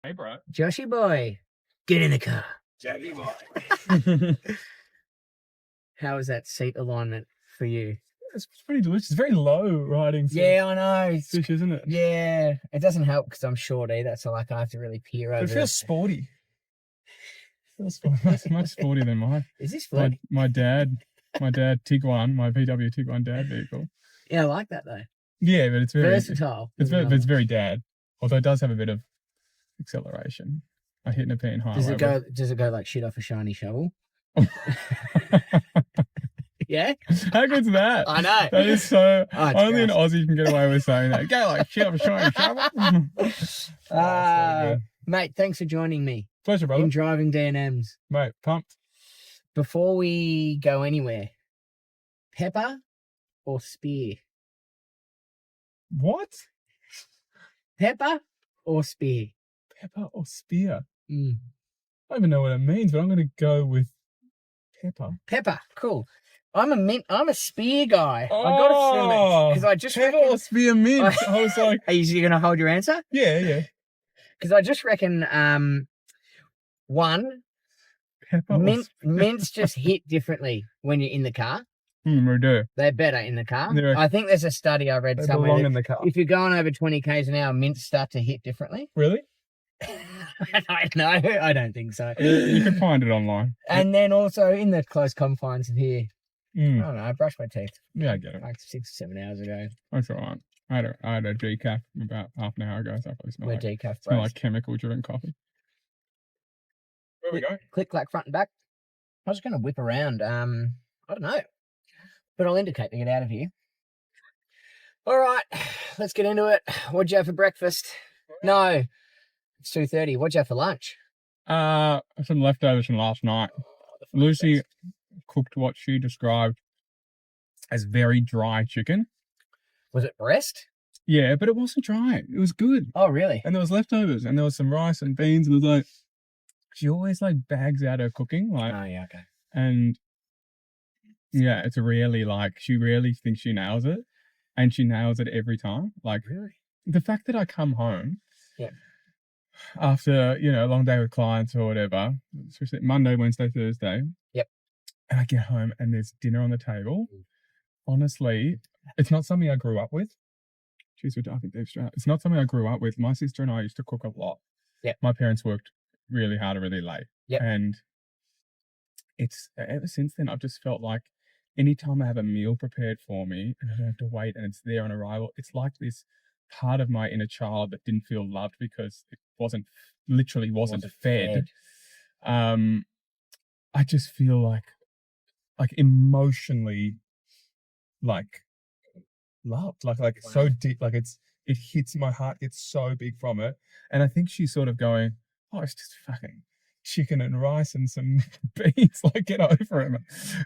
Hey, bro. Joshy boy, get in the car. Jackie boy. How is that seat alignment for you? It's pretty delicious. It's very low riding. Yeah, I know. Fish, isn't it? Yeah, it doesn't help because I'm short either, so like I have to really peer over. But it feels sporty. It feels sporty. It's much sportier than mine. Is this funny? My dad Tiguan, my VW Tiguan dad vehicle. Yeah, I like that though. Yeah, but it's very versatile. It's very dad. Although it does have a bit of acceleration. I hit a Nepean highway. Does it go like shit off a shiny shovel? Yeah. How good's that? I know. That is so. Only an Aussie can get away with saying that. Go like shit off a shiny shovel. So mate, thanks for joining me. Pleasure, brother. In Driving DnMs. Mate, pumped. Before we go anywhere, pepper or spear? What? Pepper or spear? Pepper or spear? Mm. I don't even know what it means, but I'm going to go with pepper. Pepper, cool. I'm a spear guy. Oh, I got to film it because I just pepper or spear mint. I was like, are you going to hold your answer? Yeah. Because I just reckon, one, pepper mints just hit differently when you're in the car. We do. They're better in the car. I think there's a study I read somewhere. Belong in the car. If you're going over 20 k's an hour, mints start to hit differently. Really? No, I don't think so. You can find it online. And then also in the close confines of here, I Mm. don't know, I brushed my teeth. Yeah, I get it. Like 6 or 7 hours ago. That's all right. I had a decaf about half an hour ago, so I probably smell like chemical-driven coffee. Where we go? Click, clack, front and back. I was going to whip around. I don't know. But I'll indicate to get out of here. All right, let's get into it. What'd you have for breakfast? No, it's 2:30. What'd you have for lunch? Some leftovers from last night. Lucy cooked what she described as very dry chicken. Was it breast? Yeah, but it wasn't dry. It was good. Oh, really? And there was leftovers, and there was some rice and beans, and it was like, she always like bags out her cooking, like. Oh yeah, okay. And yeah, it's really like she really thinks she nails it, and she nails it every time. Like really, the fact that I come home, yeah, after a long day with clients or whatever, especially Monday, Wednesday, Thursday, yep, and I get home and there's dinner on the table. Honestly, it's not something I grew up with. Jeez, I think it's not something I grew up with. My sister and I used to cook a lot. Yeah, my parents worked really hard, really late. Yeah, and it's ever since then I've just felt like anytime I have a meal prepared for me and I don't have to wait and it's there on arrival, it's like this part of my inner child that didn't feel loved because it wasn't fed. I just feel like emotionally like loved, like wow. So deep, like it hits my heart, gets so big from it. And I think she's sort of going, oh, it's just fucking chicken and rice and some beans, like get over it.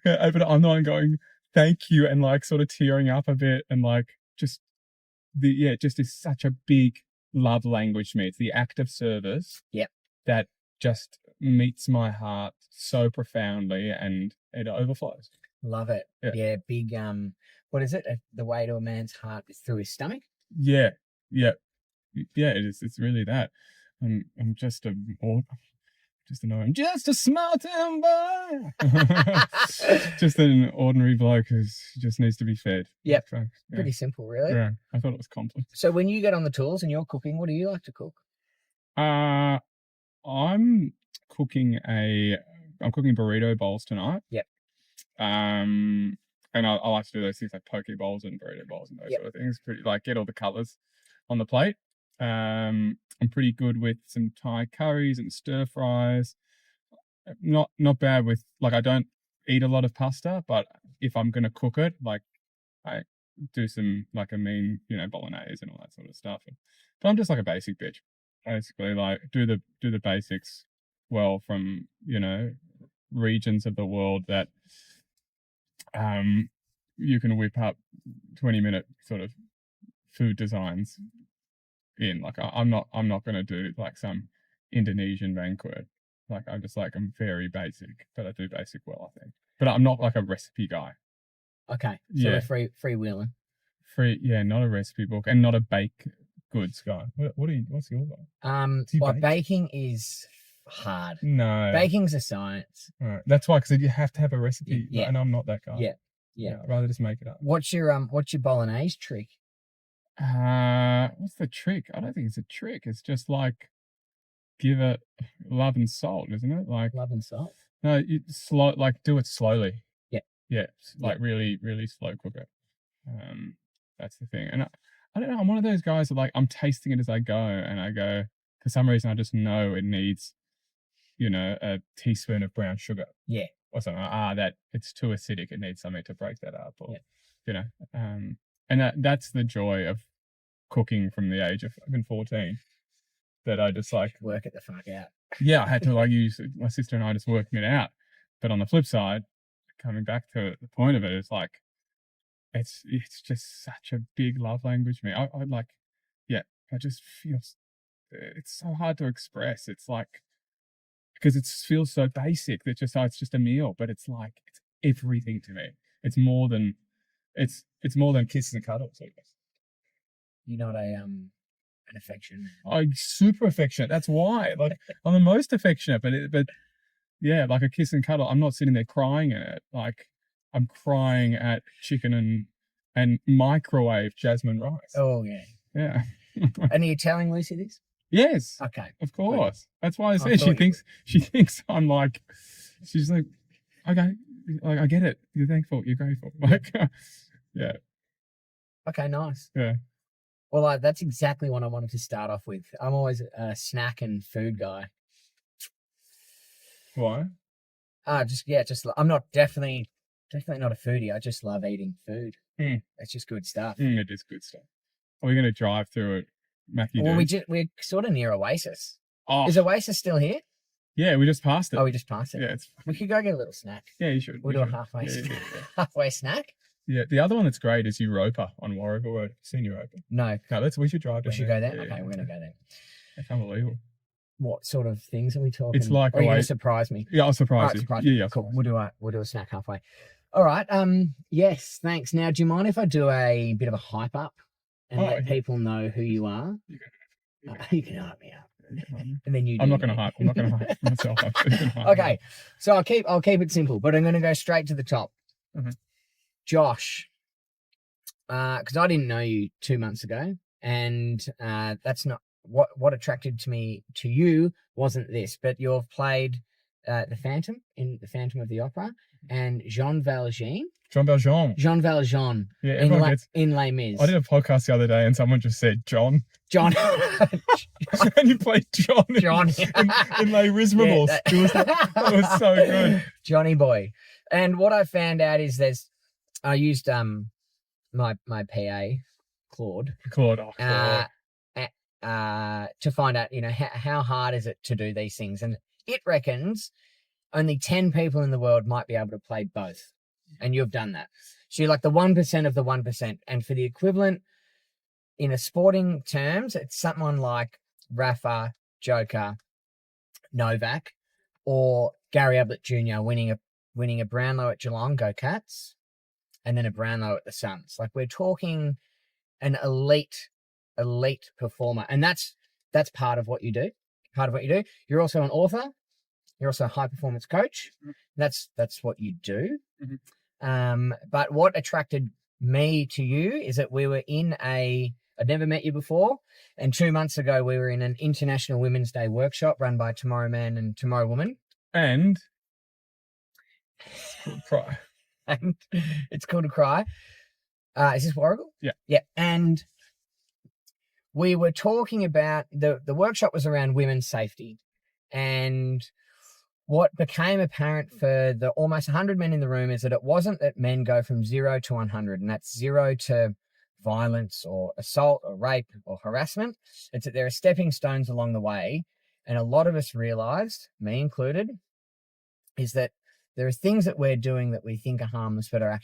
But I'm not going, thank you, and like sort of tearing up a bit, and like just just is such a big love language to me. It's the act of service that just meets my heart so profoundly, and it overflows. Love it. Yeah, big what is it? The way to a man's heart is through his stomach. Yeah, it is. It's really that. I'm just just a small town boy. Just an ordinary bloke who just needs to be fed. Yep. So, pretty simple, really. Yeah, I thought it was complex. So when you get on the tools and you're cooking, what do you like to cook? I'm cooking burrito bowls tonight. Yep. And I like to do those things like poke bowls and burrito bowls and those sort of things. Pretty like get all the colours on the plate. I'm pretty good with some Thai curries and stir fries. Not bad with, like, I don't eat a lot of pasta, but if I'm gonna cook it, like I do some like a mean, bolognese and all that sort of stuff. But I'm just like a basic bitch. Basically, like do the basics well from regions of the world that you can whip up 20-minute sort of food designs in. Like I'm not gonna do like some Indonesian banquet. Like I'm very basic, but I do basic well, I think. But I'm not like a recipe guy. Okay. So we're freewheeling. Not a recipe book and not a bake goods guy? What's your guy? Well, bake? baking is hard. No. Baking's a science. Right. That's why, because you have to have a recipe. Yeah. And I'm not that guy. Yeah. I'd rather just make it up. What's your bolognese trick? What's the trick? I don't think it's a trick. It's just like give it love and salt, isn't it? Like Love and salt. no, you slow, like do it slowly. Yeah. Yeah. Like really, really slow cook it. That's the thing. And I don't know. I'm one of those guys that like I'm tasting it as I go, and I go for some reason I just know it needs, a teaspoon of brown sugar. Yeah. Or something. That it's too acidic. It needs something to break that up. Or and that's the joy of cooking from the age of fucking 14. That I just like work it the fuck out. Yeah, I had to like use my sister and I just working it out. But on the flip side, coming back to the point of it, it's like it's just such a big love language for me. I just feel it's so hard to express. It's like because it feels so basic that it's just a meal, but it's like it's everything to me. It's more than kisses and cuddles, I guess. You're not an affectionate. I'm super affectionate. That's why. Like I'm the most affectionate, but yeah, like a kiss and cuddle. I'm not sitting there crying at it. Like I'm crying at chicken and microwave jasmine rice. Oh yeah. Yeah. And are you telling Lucy this? Yes. Okay. Of course. That's why I said she thinks I'm like, she's like, okay, like I get it. You're thankful. You're grateful. Like, yeah. Okay. Nice. Yeah. Well, that's exactly what I wanted to start off with. I'm always a snack and food guy. Why? I'm not definitely not a foodie. I just love eating food. It's just good stuff. It is good stuff. Are we going to drive through it, Mackie? Well, we're sort of near Oasis. Oh. Is Oasis still here? Yeah, we just passed it. Oh, we just passed it. Yeah, we could go get a little snack. Yeah, you should. We'll do a halfway halfway snack. Yeah, the other one that's great is Europa on Warrigal Road. Seen Europa? No. We should drive. We should go there. Yeah, okay, we're gonna go there. That's unbelievable. What sort of things are we talking? It's like are you gonna surprise me? Yeah, I'll surprise you. Surprise Yeah, cool. We'll do a snack halfway. All right. Yes, thanks. Now, do you mind if I do a bit of a hype up and let people know who you are? You can hype me up. And then I'm not going to hype. I'm not going to hype myself up. Okay, so I'll keep it simple, but I'm going to go straight to the top. Mm-hmm. Josh, because I didn't know you 2 months ago, and that's not what attracted to you wasn't this, but you've played the Phantom in the Phantom of the Opera and Jean Valjean. Yeah, in Les Mis. I did a podcast the other day and someone just said John. And you played John in Les Misérables. Yeah, that was so good. Johnny boy. And what I found out is I used my PA, Claude. To find out, how hard is it to do these things. And it reckons only 10 people in the world might be able to play both. And you've done that. So you're like the 1% of the 1%. And for the equivalent in a sporting terms, it's someone like Rafa, Joker, Novak, or Gary Ablett Jr. winning a Brownlow at Geelong, go Cats, and then a Brownlow at the Suns. Like we're talking an elite performer. And that's part of what you do. You're also an author. You're also a high performance coach. That's what you do. Mm-hmm. But what attracted me to you is that we were I'd never met you before. And 2 months ago, we were in an International Women's Day workshop run by Tomorrow Man and Tomorrow Woman. And it's called Cry. And it's called to Cry. Is this Warrigal? Yeah. Yeah. And we were talking about the workshop was around women's safety. And what became apparent for the almost 100 men in the room is that it wasn't that men go from 0 to 100, and that's 0 to violence or assault or rape or harassment. It's that there are stepping stones along the way. And a lot of us realized, me included, is that there are things that we're doing that we think are harmless, but are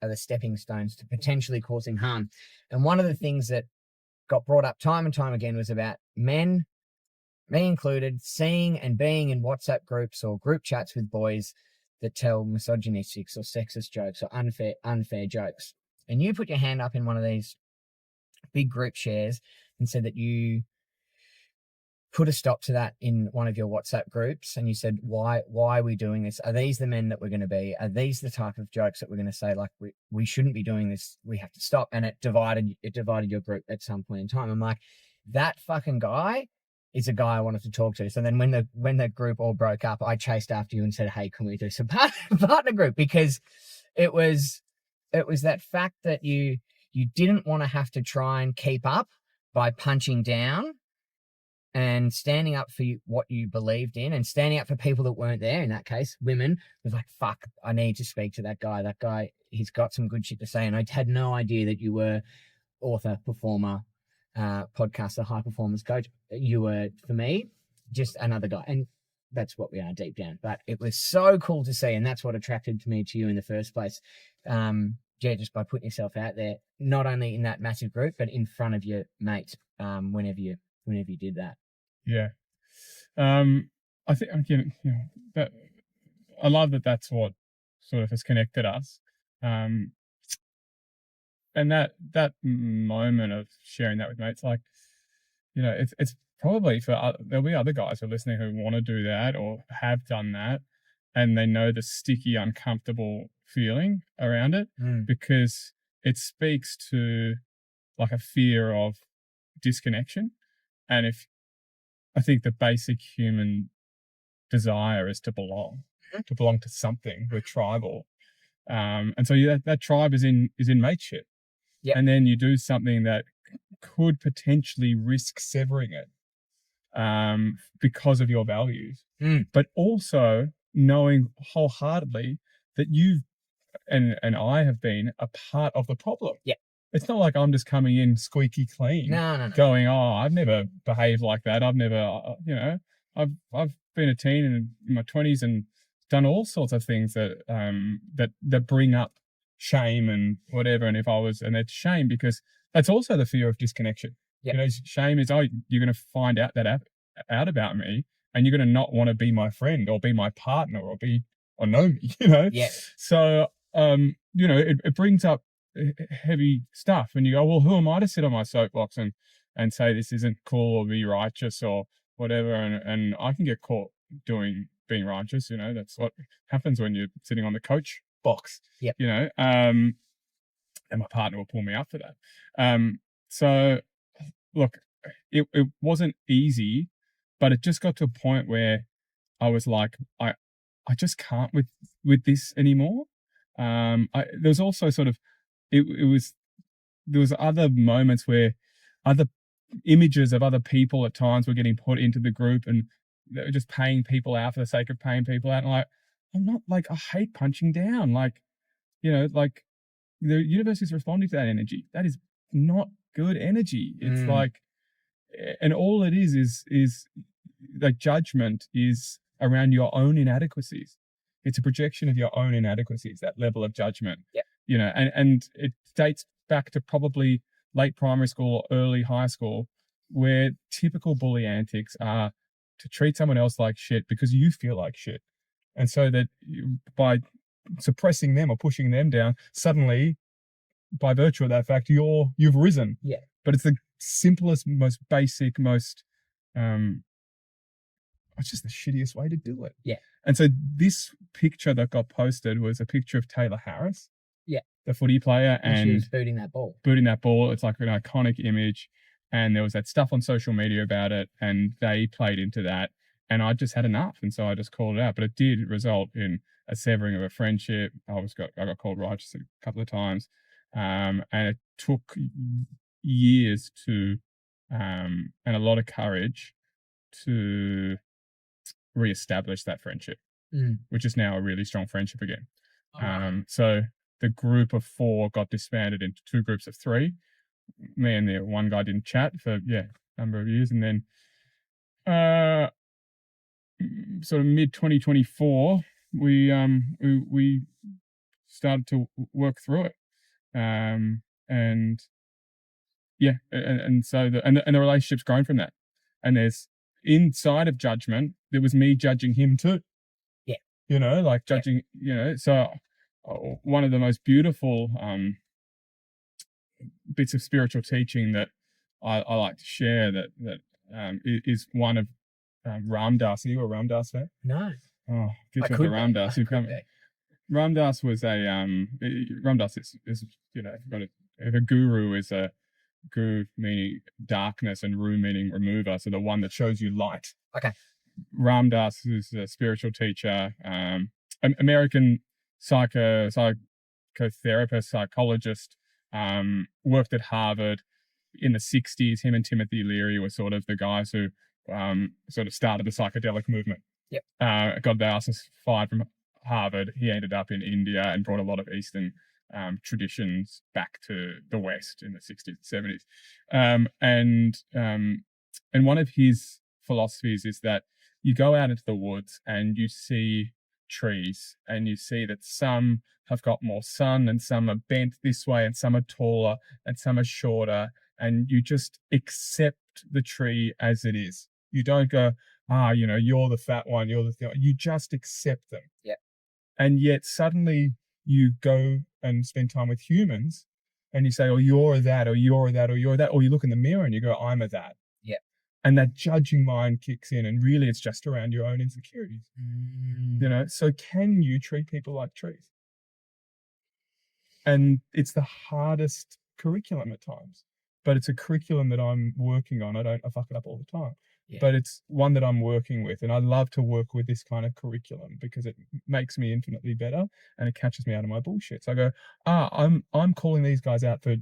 the stepping stones to potentially causing harm. And one of the things that got brought up time and time again was about men, me included, seeing and being in WhatsApp groups or group chats with boys that tell misogynistic or sexist jokes or unfair jokes. And you put your hand up in one of these big group shares and said that you put a stop to that in one of your WhatsApp groups, and you said, why are we doing this? Are these the men that we're going to be? Are these the type of jokes that we're going to say, like, we shouldn't be doing this, we have to stop? And it divided your group at some point in time. I'm like, that fucking guy is a guy I wanted to talk to. So then when the group all broke up, I chased after you and said, hey, can we do some partner group? Because it was that fact that you didn't want to have to try and keep up by punching down, and standing up for what you believed in, and standing up for people that weren't there. In that case, women. Was like, fuck, I need to speak to that guy. That guy, he's got some good shit to say. And I had no idea that you were author, performer, podcaster, high performance coach. You were, for me, just another guy. And that's what we are deep down. But it was so cool to see. And that's what attracted me to you in the first place. Just by putting yourself out there, not only in that massive group, but in front of your mates, whenever you did that. Yeah. I think, again, that I love that that's what sort of has connected us. And that moment of sharing that with mates, like, it's probably there'll be other guys who are listening who want to do that or have done that, and they know the sticky, uncomfortable feeling around it, because it speaks to like a fear of disconnection. And I think the basic human desire is to belong to something. We're tribal. And so that tribe is in mateship. Yep. And then you do something that could potentially risk severing it because of your values. But also knowing wholeheartedly that you've and I have been a part of the problem. Yeah. It's not like I'm just coming in squeaky clean. No. Going, oh, I've never behaved like that. I've never, I've been a teen in my 20s and done all sorts of things that bring up shame and whatever. And it's shame because that's also the fear of disconnection. Yeah. Shame is, oh, you're going to find out out about me, and you're going to not want to be my friend or be my partner or know me. Yeah. So it brings up heavy stuff, and you go, well, who am I to sit on my soapbox and say this isn't cool or be righteous or whatever, and I can get caught being righteous. That's what happens when you're sitting on the coach box. Yep. And my partner will pull me up for that. So look, it wasn't easy, but it just got to a point where I was like, I just can't with this anymore. There was also sort of there was other moments where other images of other people at times were getting put into the group, and they were just paying people out for the sake of paying people out. And I'm not like, I hate punching down. Like, like the universe is responding to that energy. That is not good energy. It's like, and all it is like judgment is around your own inadequacies. It's a projection of your own inadequacies, that level of judgment. Yeah. And it dates back to probably late primary school or early high school, where typical bully antics are to treat someone else like shit because you feel like shit. And so that by suppressing them or pushing them down, suddenly, by virtue of that fact, you've risen. Yeah. But it's the simplest, most basic, most it's just the shittiest way to do it. Yeah. And so this picture that got posted was a picture of Taylor Harris. Yeah. The footy player, and she was booting that ball. It's like an iconic image. And there was that stuff on social media about it, and they played into that. And I just had enough. And so I just called it out. But it did result in a severing of a friendship. I got called righteous a couple of times. And it took years and a lot of courage to reestablish that friendship, which is now a really strong friendship again. So the group of 4 got disbanded into 2 groups of 3. Me and the one guy didn't chat for a number of years, and then sort of mid 2024 we started to work through it, and so the relationship's grown from that. And there's, inside of judgment, there was me judging him too. Yeah. Like judging, so one of the most beautiful bits of spiritual teaching that I like to share that is one of Ram Dass. Are you a Ram Dass fan? No. Oh, I get you could off the Ram be. Dass. I You've could come. be. Ram Dass was a Ram Dass is if a guru is a guru meaning darkness and ru meaning remover, so the one that shows you light. Okay. Ram Dass is a spiritual teacher, American psychotherapist, psychologist, worked at Harvard in the 60s. Him and Timothy Leary were sort of the guys who sort of started the psychedelic movement. Yep. Got their asses fired from Harvard. He ended up in India and brought a lot of Eastern traditions back to the West in the 60s and 70s. And one of his philosophies is that you go out into the woods and you see trees and you see that some have got more sun and some are bent this way and some are taller and some are shorter, and you just accept the tree as it is. You don't go, you're the fat one, you're the thin one. You just accept them. Yeah. And yet suddenly you go and spend time with humans and you say, oh, you're that, or you're that, or you're that, or you look in the mirror and you go, I'm a that. Yeah. And that judging mind kicks in, and really it's just around your own insecurities. So can you treat people like trees? And it's the hardest curriculum at times, but it's a curriculum that I'm working on. I fuck it up all the time. Yeah. But it's one that I'm working with, and I love to work with this kind of curriculum because it makes me infinitely better and it catches me out of my bullshit. So I go, I'm calling these guys out for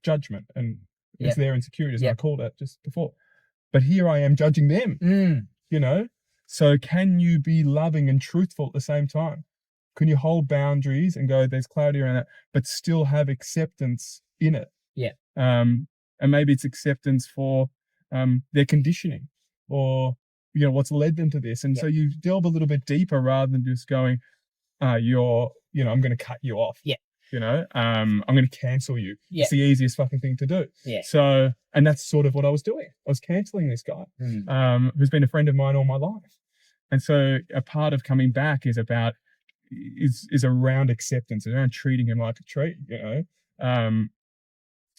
judgment, and it's their insecurities. And I called it just before, but here I am judging them. So can you be loving and truthful at the same time? Can you hold boundaries and go, there's clarity around that, but still have acceptance in it? Yeah. And maybe it's acceptance for their conditioning, or what's led them to this. And so you delve a little bit deeper rather than just going, I'm going to cut you off. Yeah. I'm going to cancel you. Yeah. It's the easiest fucking thing to do. Yeah. So, and that's sort of what I was doing. I was canceling this guy, who's been a friend of mine all my life. And so a part of coming back is around acceptance, around treating him like a tree,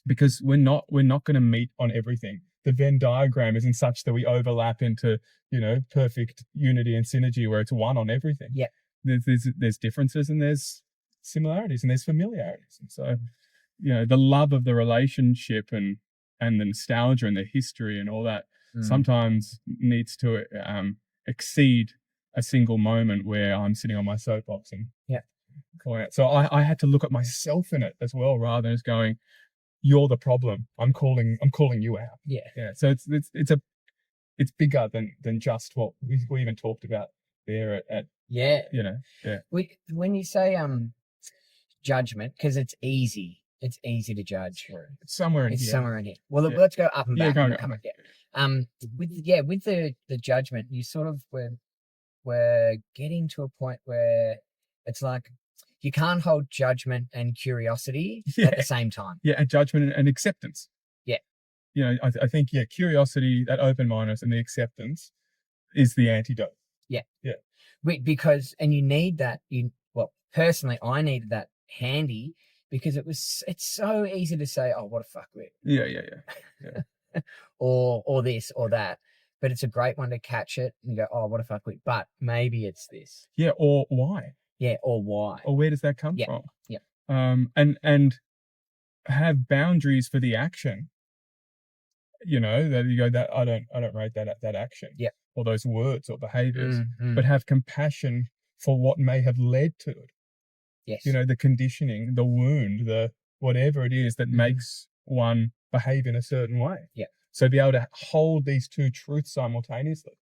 because we're not going to meet on everything. The Venn diagram isn't such that we overlap into, perfect unity and synergy where it's one on everything. Yeah. There's differences and there's similarities and there's familiarities. And so, the love of the relationship and the nostalgia and the history and all that sometimes needs to exceed a single moment where I'm sitting on my soapbox and calling out. So I had to look at myself in it as well, rather than just going, you're the problem. I'm calling you out. Yeah. Yeah. So it's bigger than just what we even talked about there at yeah. Yeah. When you say judgment, because it's easy to judge. It's somewhere in here. It's somewhere in here. Well, let's go up and back. Go come back. With the judgment, you sort of we're getting to a point where it's like you can't hold judgment and curiosity at the same time. Yeah, and judgment and acceptance. Yeah. I think curiosity, that open-mindedness, and the acceptance is the antidote. Yeah. Yeah. Because you need that. Personally, I needed that handy because it's so easy to say, oh, what a fuckwit. Yeah. or this or that. But it's a great one to catch it and go, oh, what a fuckwit. But maybe it's this. Yeah, or why? Yeah, or why? Or where does that come from? Yeah. And have boundaries for the action. That you go, that I don't rate that action. Yeah. Or those words or behaviors. But have compassion for what may have led to it. Yes. The conditioning, the wound, the whatever it is that makes one behave in a certain way. Yeah. So be able to hold these two truths simultaneously.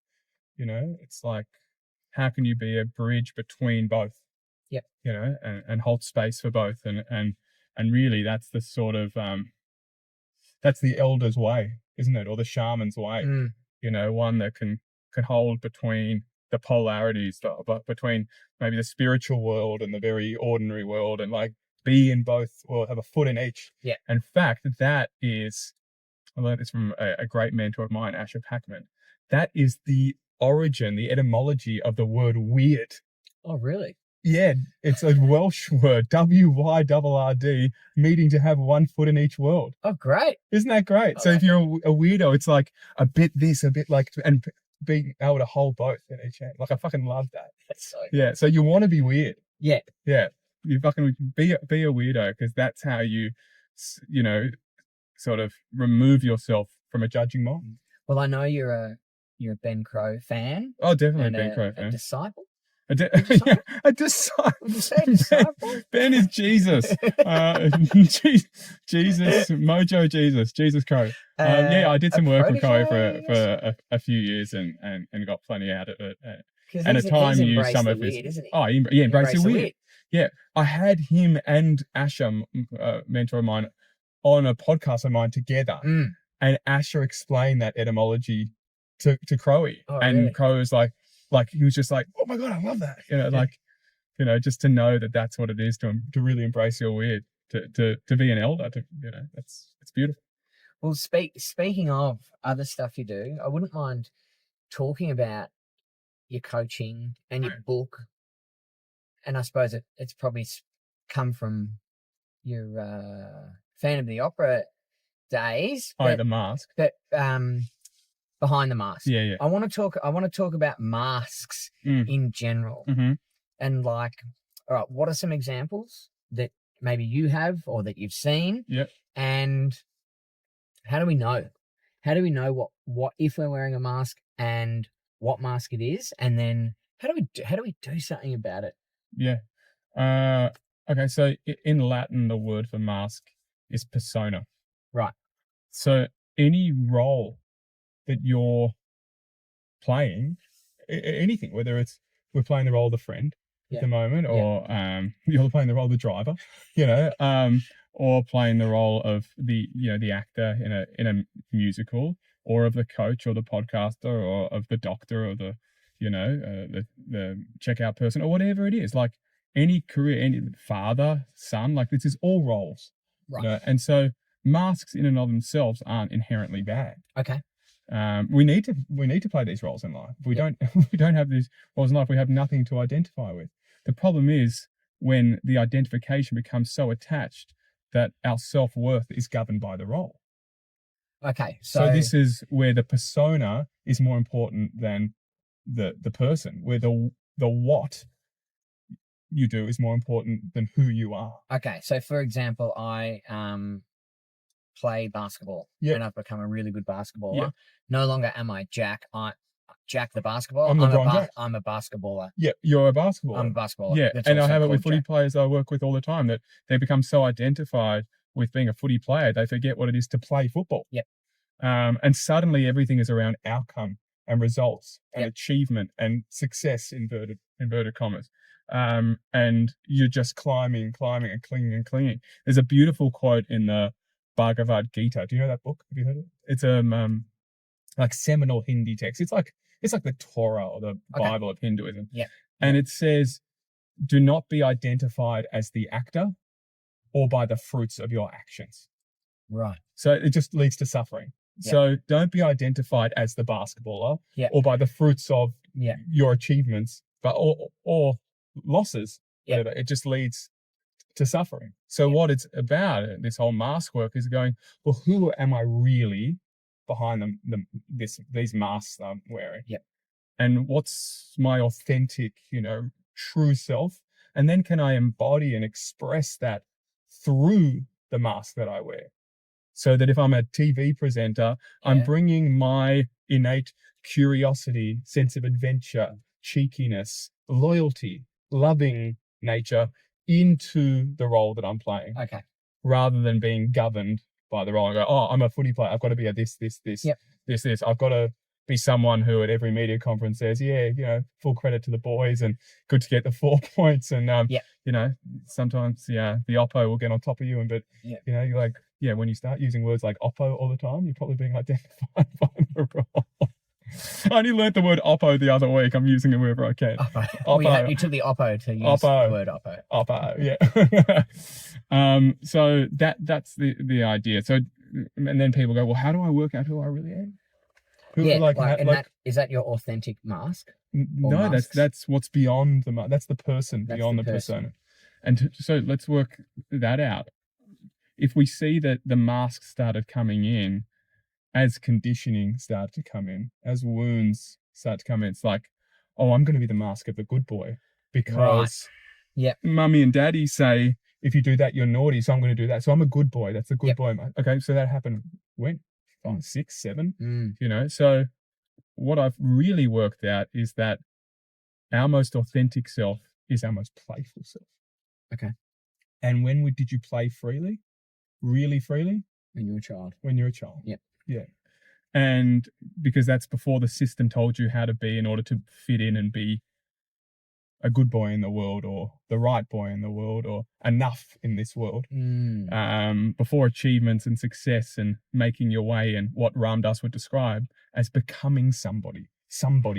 It's like, how can you be a bridge between both? Yeah. And hold space for both. And really that's the sort of, that's the elder's way, isn't it? Or the shaman's way, one that can hold between the polarities, but between maybe the spiritual world and the very ordinary world, and like be in both, or have a foot in each. Yeah. In fact, that is, I learned this from a great mentor of mine, Asher Packman. That is the origin, the etymology of the word weird. Oh, really? Yeah, it's a Welsh word, WYRRD, meaning to have one foot in each world. Oh, great. Isn't that great? So if you're a weirdo, it's like a bit this, a bit like, and being able to hold both in each hand. Like, I fucking love that. That's so Yeah, so you want to be weird. Yeah. Yeah, you fucking be a weirdo, because that's how you, you know, sort of remove yourself from a judging mind. Well, I know you're a Ben Crow fan. Oh, definitely and Ben Crow fan. A disciple. Yeah, a disciple. Would you say disciple? Ben is Jesus. Jesus, Mojo Jesus Crow. Yeah, I did some work with Crow for a few years and got plenty out of it. And at time used some of his. Weird, isn't he? Oh, yeah, embrace the weird. Yeah, I had him and Asher, mentor of mine, on a podcast of mine together, and Asher explained that etymology to Crowy, and really? Crow was like he was just like, oh my god, I love that, just to know that that's what it is to really embrace your weird, to be an elder, it's beautiful. Well, speaking of other stuff you do, I wouldn't mind talking about your coaching and your book, and I suppose it's probably come from your Phantom of the Opera days. The mask. But behind the mask. Yeah. I want to talk about masks in general. Mm-hmm. And all right, what are some examples that maybe you have or that you've seen? Yep. And how do we know? How do we know what if we're wearing a mask and what mask it is? And then how do we do something about it? Yeah. Okay, so in Latin, the word for mask is persona. Right. So any role that you're playing, anything, whether it's we're playing the role of the friend at the moment, or you're playing the role of the driver, or playing the role of the actor in a musical, or of the coach or the podcaster, or of the doctor, or the the checkout person, or whatever it is, like any career, any father, son, like this is all roles. Right. And so masks in and of themselves aren't inherently bad. Okay. We need to play these roles in life. If we don't have these roles in life, we have nothing to identify with. The problem is when the identification becomes so attached that our self-worth is governed by the role. Okay. So this is where the persona is more important than the person, where the what you do is more important than who you are. Okay. So for example, I play basketball, and I've become a really good basketballer. Yep. No longer am I Jack. Jack the basketball. I'm a basketballer. Yeah, you're a basketballer. I'm a basketballer. Yeah, and I have it with footy players I work with all the time, that they become so identified with being a footy player, they forget what it is to play football. Yep. And suddenly everything is around outcome and results and achievement and success, inverted commas. And you're just climbing and clinging. There's a beautiful quote in the Bhagavad Gita. Do you know that book? Have you heard of it? It's like seminal Hindi text. It's like the Torah or the Bible of Hinduism. Yeah. And it says, do not be identified as the actor or by the fruits of your actions. Right. So it just leads to suffering. Yeah. So don't be identified as the basketballer or by the fruits of your achievements, but or losses. Yeah. It just leads to suffering. So what it's about, this whole mask work, is going, well, who am I really behind these masks that I'm wearing? Yep. And what's my authentic, true self? And then can I embody and express that through the mask that I wear? So that if I'm a TV presenter, I'm bringing my innate curiosity, sense of adventure, cheekiness, loyalty, loving nature into the role that I'm playing. Okay. Rather than being governed by the role. I go, oh, I'm a footy player. I've got to be a this. This. I've got to be someone who at every media conference says, full credit to the boys and good to get the 4 points. And, sometimes, the oppo will get on top of you. You're like, when you start using words like oppo all the time, you're probably being identified by the role. I only learnt the word oppo the other week. I'm using it wherever I can. Oppo. You took the oppo to use the word oppo. Oppo, yeah. So that's the idea. So, and then people go, well, how do I work out who I really am? Who Yeah, like, and is that your authentic mask? no, that's what's beyond the that's the person That's beyond the persona. And so let's work that out. If we see that the mask started coming in as conditioning started to come in, as wounds start to come in, it's like, oh, I'm going to be the mask of the good boy because mummy and daddy say, if you do that, you're naughty. So I'm going to do that. So I'm a good boy. That's a good boy. Okay. So that happened when? 5, 6, 7, you know? So what I've really worked out is that our most authentic self is our most playful self. Okay. And when did you play freely? Really freely? When you're a child. When you're a child. Yep. Yeah. And because that's before the system told you how to be in order to fit in and be a good boy in the world, or the right boy in the world, or enough in this world. Before achievements and success and making your way and what Ram Dass would describe as becoming somebody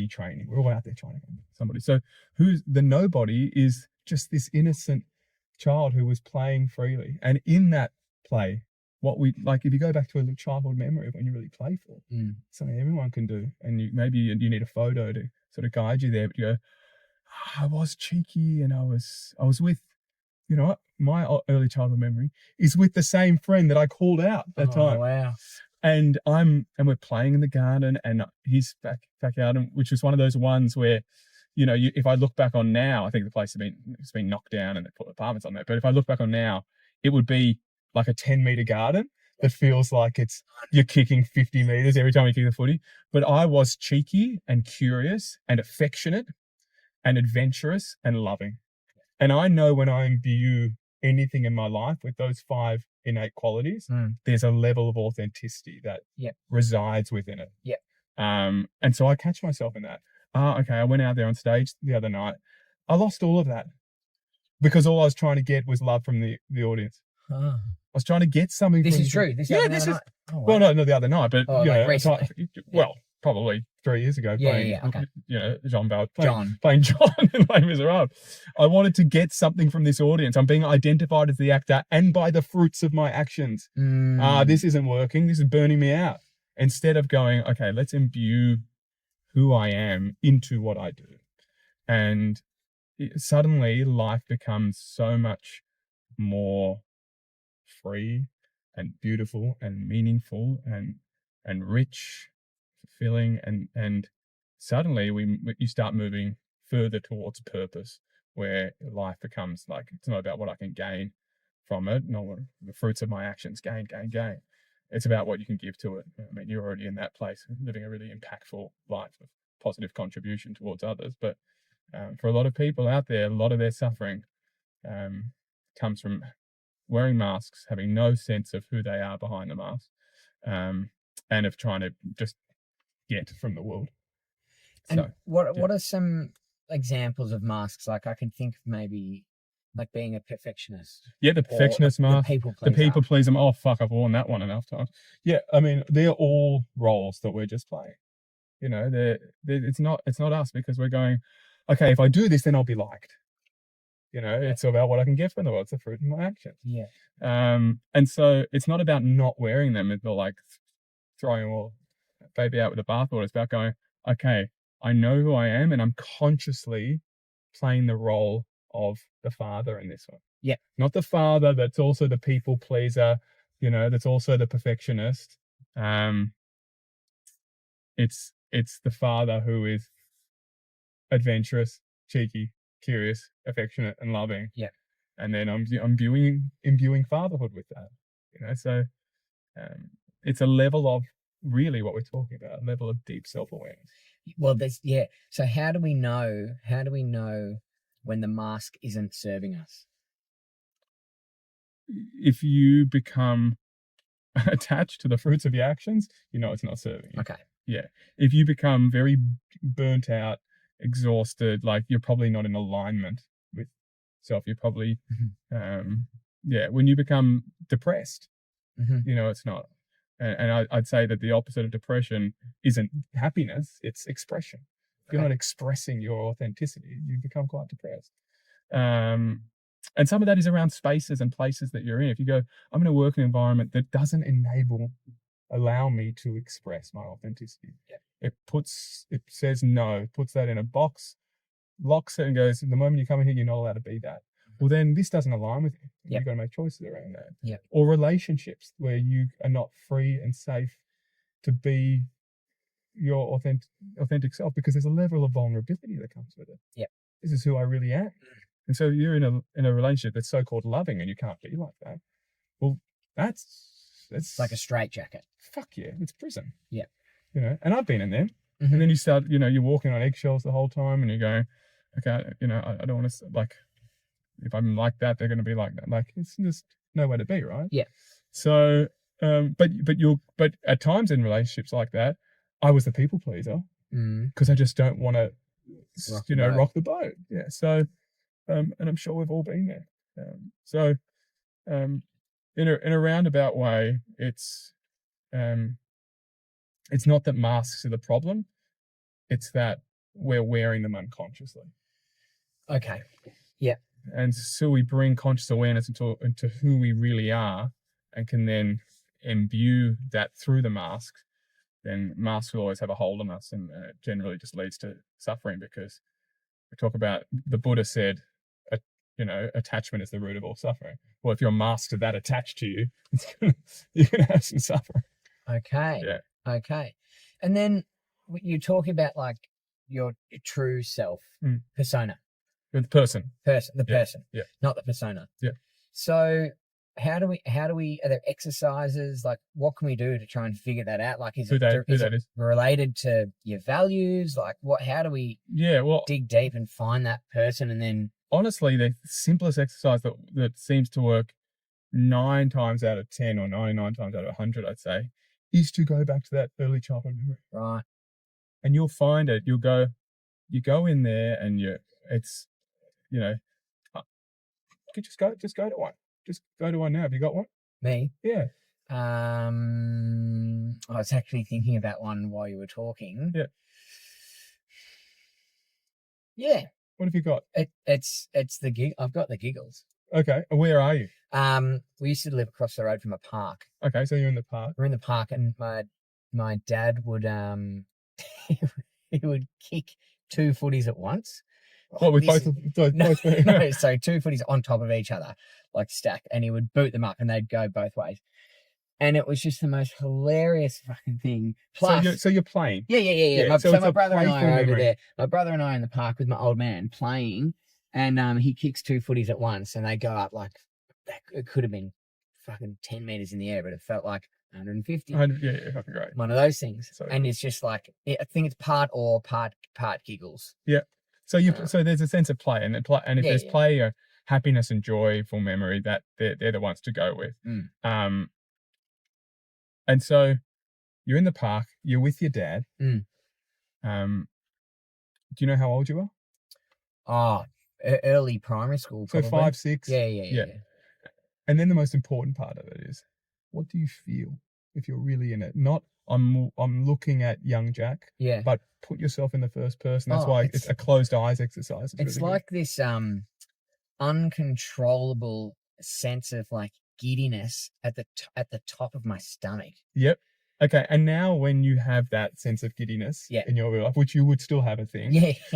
training. We're all out there trying to become somebody. So who's the nobody is just this innocent child who was playing freely. And in that play, what we like, if you go back to a childhood memory of when you're really playful, something everyone can do. And maybe you need a photo to sort of guide you there, but you go, I was cheeky and I was with, you know, my early childhood memory is with the same friend that I called out that time. Wow. And we're playing in the garden and he's back out, and which was one of those ones where, you know, if I look back on now, I think the place has been knocked down and they put apartments on there. But if I look back on now, it would be like a 10-meter garden that feels like you're kicking 50 meters every time you kick the footy. But I was cheeky and curious and affectionate and adventurous and loving. And I know when I imbue anything in my life with those 5 innate qualities, there's a level of authenticity that resides within it. Yeah. And so I catch myself in that. Okay, I went out there on stage the other night. I lost all of that because all I was trying to get was love from the audience. I was trying to get something. This is true. This is. Oh, wow. Well, no, not the other night, but you know, recently. Well, probably 3 years ago, playing, okay. You know, playing John in Les Misérables. I wanted to get something from this audience. I'm being identified as the actor and by the fruits of my actions. This isn't working. This is burning me out. Instead of going, okay, let's imbue who I am into what I do. And suddenly life becomes so much more free and beautiful and meaningful and rich, fulfilling, and suddenly you start moving further towards purpose, where life becomes like, it's not about what I can gain from it, not what the fruits of my actions gain. It's about what you can give to it. I mean, you're already in that place, living a really impactful life of positive contribution towards others. But for a lot of people out there, a lot of their suffering comes from wearing masks, having no sense of who they are behind the mask, and of trying to just get from the world. And so, what are some examples of masks? Like I can think of maybe like being a perfectionist. Yeah, the perfectionist mask, the people pleaser. Oh fuck, I've worn that one enough times. Yeah, I mean, they're all roles that we're just playing. You know, it's not us, because we're going, okay, if I do this, then I'll be liked. You know, it's about what I can get from the world. It's the fruit of my actions. Yeah. And so it's not about not wearing them. It's not like throwing all baby out with the bathwater. It's about going, okay, I know who I am, and I'm consciously playing the role of the father in this one. Yeah. Not the father that's also the people pleaser, you know, that's also the perfectionist. It's the father who is adventurous, cheeky, curious, affectionate, and loving. Yeah. And then I'm imbuing fatherhood with that. You know, so it's a level of really what we're talking about, a level of deep self-awareness. Well, so how do we know when the mask isn't serving us? If you become attached to the fruits of your actions, you know it's not serving you. Okay. Yeah. If you become very burnt out, exhausted, like you're probably not in alignment with self, you're probably when you become depressed, you know, it's not. And I'd say that the opposite of depression isn't happiness, it's expression. If you're not expressing your authenticity, you become quite depressed. And some of that is around spaces and places that you're in. If you go, I'm going to work in an environment that doesn't allow me to express my authenticity. Yeah. it says no, puts that in a box, locks it, and goes, the moment you come in here, you're not allowed to be that. Well, then this doesn't align with you. Yep. You've got to make choices around that. Yep. Or relationships where you are not free and safe to be your authentic self, because there's a level of vulnerability that comes with it. Yep. This is who I really am. And so you're in a relationship that's so-called loving and you can't be like that. Well, that's like a straitjacket. Fuck yeah, it's prison. Yeah. You know, and I've been in them. And then you start, you know, you're walking on eggshells the whole time and you go, okay, you know, I don't want to, like, if I'm like that, they're going to be like that. Like, it's just nowhere to be, right? Yeah. So, but at times in relationships like that, I was the people pleaser because I just don't want to, rock the boat. Yeah. So, and I'm sure we've all been there. In a roundabout way, it's not that masks are the problem. It's that we're wearing them unconsciously. Okay. Yeah. And so we bring conscious awareness into who we really are and can then imbue that through the mask. Then masks will always have a hold on us, and it generally just leads to suffering, because we talk about, the Buddha said, attachment is the root of all suffering. Well, if your masks are that attached to you, you're going to have some suffering. Okay. Yeah. Okay. And then you talk about like your true self, persona. The person. The person. Yeah. Not the persona. Yeah. So how do we, are there exercises? Like, what can we do to try and figure that out? Like, is it related to your values? Like, how do we dig deep and find that person? And then, honestly, the simplest exercise that seems to work 9 times out of 10 or 99 times out of 100, I'd say, is to go back to that early childhood memory. Right. And you'll find it. You go in there and you could just go to one. Just go to one now. Have you got one? Me? Yeah. I was actually thinking about one while you were talking. Yeah. Yeah. What have you got? It's the gig. I've got the giggles. Okay. Where are you? We used to live across the road from a park. Okay, so you're in the park. We're in the park, and my dad would he would kick 2 footies at once. What, with both? No, so 2 footies on top of each other, like stacked, and he would boot them up, and they'd go both ways. And it was just the most hilarious fucking thing. Plus, so you're playing. Yeah. My brother and I are over there. My brother and I are in the park with my old man playing, and he kicks 2 footies at once, and they go up like, it could have been fucking 10 meters in the air, but it felt like 150. 100, yeah, fucking great. One of those things. So, and it's just like, I think it's part giggles. Yeah. So so there's a sense of play, and if there's play, happiness and joyful memory, that they're the ones to go with. And so you're in the park, you're with your dad. Do you know how old you are? Early primary school, probably. So 5, 6. Yeah. And then the most important part of it is, what do you feel if you're really in it? Not I'm looking at young Jack. Yeah. But put yourself in the first person. That's why it's a closed eyes exercise. It's really like this uncontrollable sense of like giddiness at the top of my stomach. Yep. Okay. And now when you have that sense of giddiness in your real life, which you would still have a thing,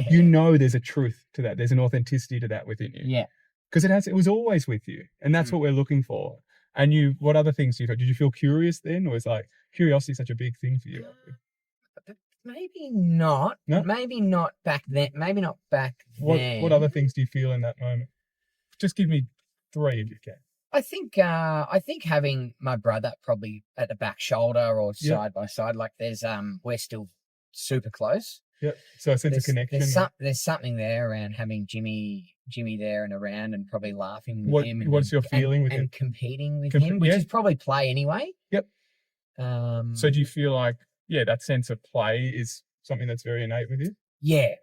you know there's a truth to that. There's an authenticity to that within you. Yeah. Because it was always with you. And that's what we're looking for. And what other things did you feel curious then? Or was like curiosity such a big thing for you? Maybe not. No? Maybe not back then. Maybe not back then. What other things do you feel in that moment? Just give me 3 if you can. I think having my brother probably at the back shoulder or side by side, like we're still super close. Yep. So a sense of connection. There's something there around having Jimmy there and around, and probably laughing with him. What's your feeling with him? And competing with him, which is probably play anyway. Yep. So do you feel like, that sense of play is something that's very innate with you? Yeah.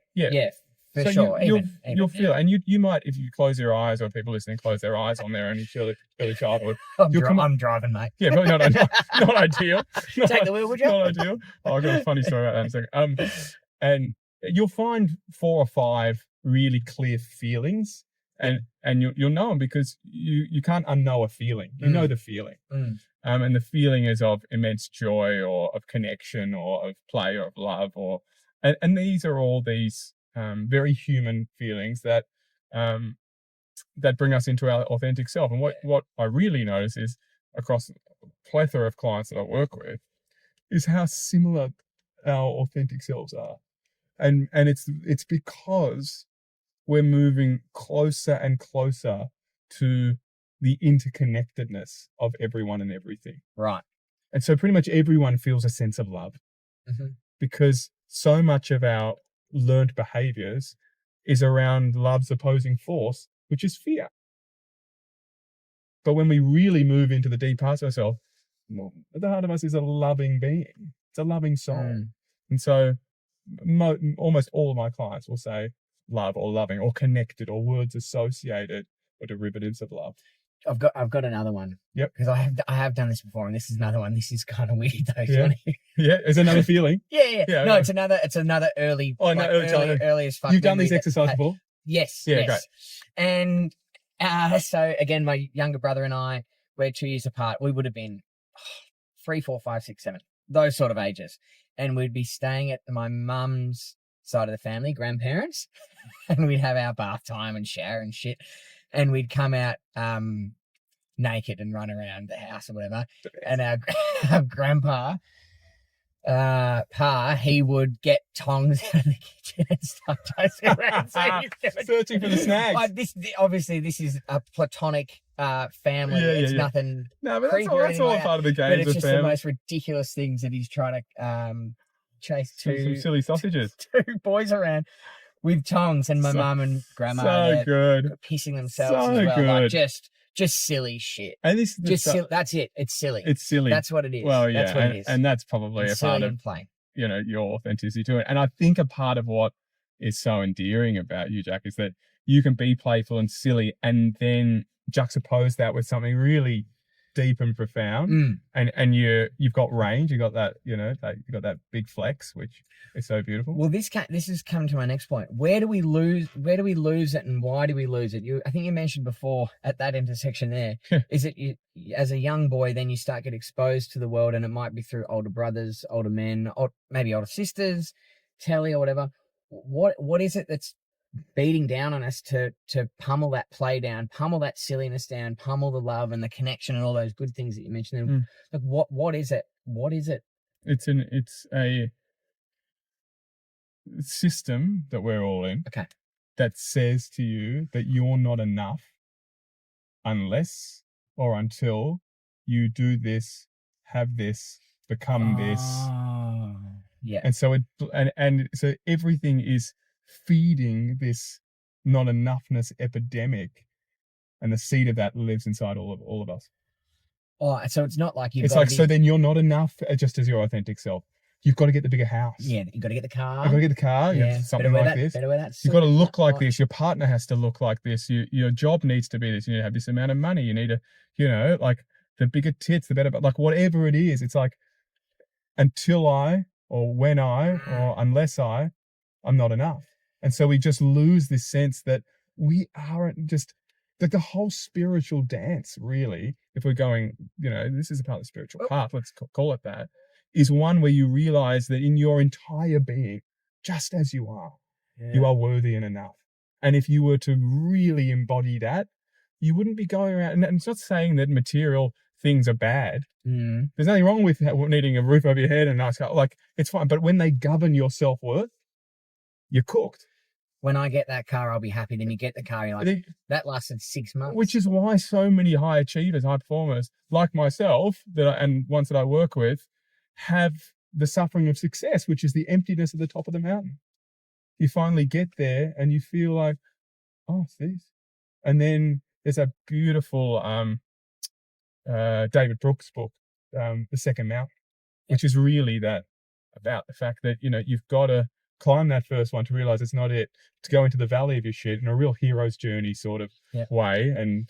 For sure. You'll feel, and you might, if you close your eyes, or people listening close their eyes on their own early childhood. I'm driving, mate. Yeah, probably not ideal. Take the wheel, would you? Not ideal. I've got a funny story about that in a second. And you'll find 4 or 5 really clear feelings And you'll know them because you can't unknow a feeling. You know the feeling. And the feeling is of immense joy or of connection or of play or of love and these are all these very human feelings that bring us into our authentic self. And what I really notice is across a plethora of clients that I work with is how similar our authentic selves are. And it's because we're moving closer and closer to the interconnectedness of everyone and everything. Right. And so pretty much everyone feels a sense of love because so much of our learned behaviors is around love's opposing force, which is fear. But when we really move into the deep parts of ourselves, at the heart of us is a loving being. It's a loving soul. And so almost all of my clients will say love or loving or connected or words associated or derivatives of love. I've got another one. Yep. Because I have done this before, and this is another one. This is kind of weird though. Yeah. Yeah. It's another feeling. Yeah. Yeah, No, right. it's another early. Oh, no, early as fuck. You've done this exercise before? Yes. Yeah, yes. great. And so again, my younger brother and I, we're 2 years apart. We would have been 3, 4, 5, 6, 7, those sort of ages, and we'd be staying at my mum's side of the family, grandparents, and we'd have our bath time and shower and shit, and we'd come out naked and run around the house or whatever. And our grandpa, he would get tongs out of the kitchen and start toasting around. Searching for the snags. This is a platonic family. It's nothing. No, but creepy that's all like part of the game. But it's of just family. the most ridiculous things that he's trying to chase some silly sausages. two boys around with tongs, and my mum and grandma so good, pissing themselves so as well. good. Like just silly shit. And this is just silly. That's it. It's silly. It's silly. That's what it is. Well, yeah, that's what it is. And that's probably it's a part silly of and plain. Your authenticity to it. And I think a part of what is so endearing about you, Jack, is that you can be playful and silly, and then juxtapose that with something really deep and profound. And you've got range. You got that. You got that big flex, which is so beautiful. Well, this has come to my next point. Where do we lose it, and why do we lose it? I think you mentioned before at that intersection there. Is it you as a young boy, then you start get exposed to the world, and it might be through older brothers, older men, or maybe older sisters, telly or whatever. What is it that's beating down on us to pummel that play down, pummel that silliness down, pummel the love and the connection and all those good things that you mentioned? And like, what is it? What is it? It's a system that we're all in. Okay. That says to you that you're not enough unless or until you do this, have this, become this. Yeah. And so so everything is feeding this not enoughness epidemic, and the seed of that lives inside all of us. Oh, so it's not like so then you're not enough just as your authentic self. You've got to get the bigger house. Yeah, you've got to get the car. You've got to get the car. Yeah, something like this. Better wear that. You've got to look like this. Your partner has to look like this. Your job needs to be this. You need to have this amount of money. You need to, like the bigger tits, the better. But like whatever it is, it's like until I or when I or unless I'm not enough. And so we just lose this sense that we aren't just like the whole spiritual dance, really, if we're going, this is a part of the spiritual path, let's call it that, is one where you realize that in your entire being, just as you are, you are worthy and enough. And if you were to really embody that, you wouldn't be going around, and it's not saying that material things are bad. There's nothing wrong with needing a roof over your head and a nice car. Like, it's fine. But when they govern your self-worth, you're cooked. When I get that car, I'll be happy. Then you get the car, you're like, that lasted 6 months. Which is why so many high achievers, high performers, like myself, and ones that I work with, have the suffering of success, which is the emptiness at the top of the mountain. You finally get there and you feel like, oh, it's this. And then there's a beautiful David Brooks book, The Second Mountain, which is really about the fact that, you've got to climb that first one to realize it's not it, to go into the valley of your shit in a real hero's journey sort of way, and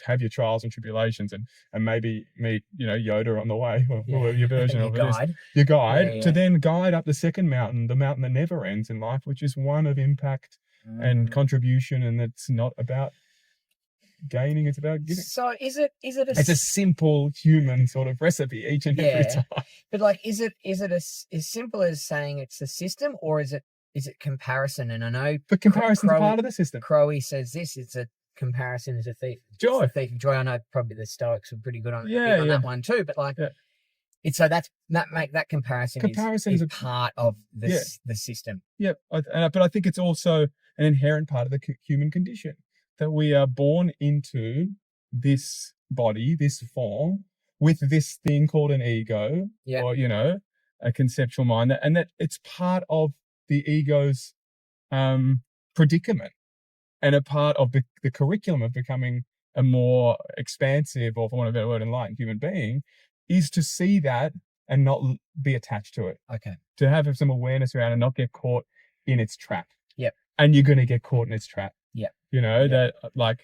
have your trials and tribulations, and maybe meet Yoda on the way, or your version of it, your guide, to then guide up the second mountain, the mountain that never ends in life, which is one of impact and contribution, and it's not about gaining, it's about giving. So is it It's a simple human sort of recipe each and every time. But like, is it as simple as saying it's the system, or is it comparison? And I know, but comparison's part of the system. Crowley says this: it's a comparison is a thief. Joy. It's a thief of joy. I know probably the Stoics are pretty good on yeah. that one too. But like, it's so that comparison is a part of the system. Yep. But I think it's also an inherent part of the human condition that we are born into this body, this form, with this thing called an ego, or a conceptual mind, and that it's part of the ego's predicament, and a part of the curriculum of becoming a more expansive, or for want of a better word, enlightened human being, is to see that and not be attached to it. Okay. To have some awareness around and not get caught in its trap. Yep. And you're going to get caught in its trap. Yep. That like,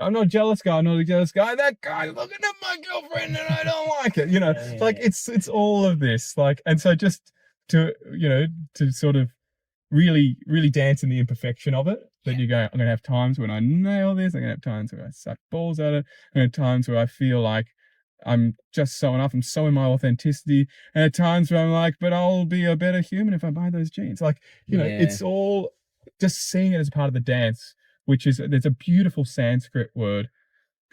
I'm not a jealous guy. I'm not a jealous guy. That guy's looking at my girlfriend and I don't like it. It's all of this. Like, and so just to sort of really, really dance in the imperfection of it. That you go, I'm going to have times when I nail this. I'm going to have times where I suck balls at it. I'm going to have times where I feel like I'm just so enough. I'm so in my authenticity. And at times where I'm like, but I'll be a better human if I buy those jeans. Like, it's all just seeing it as part of the dance, which is, there's a beautiful Sanskrit word,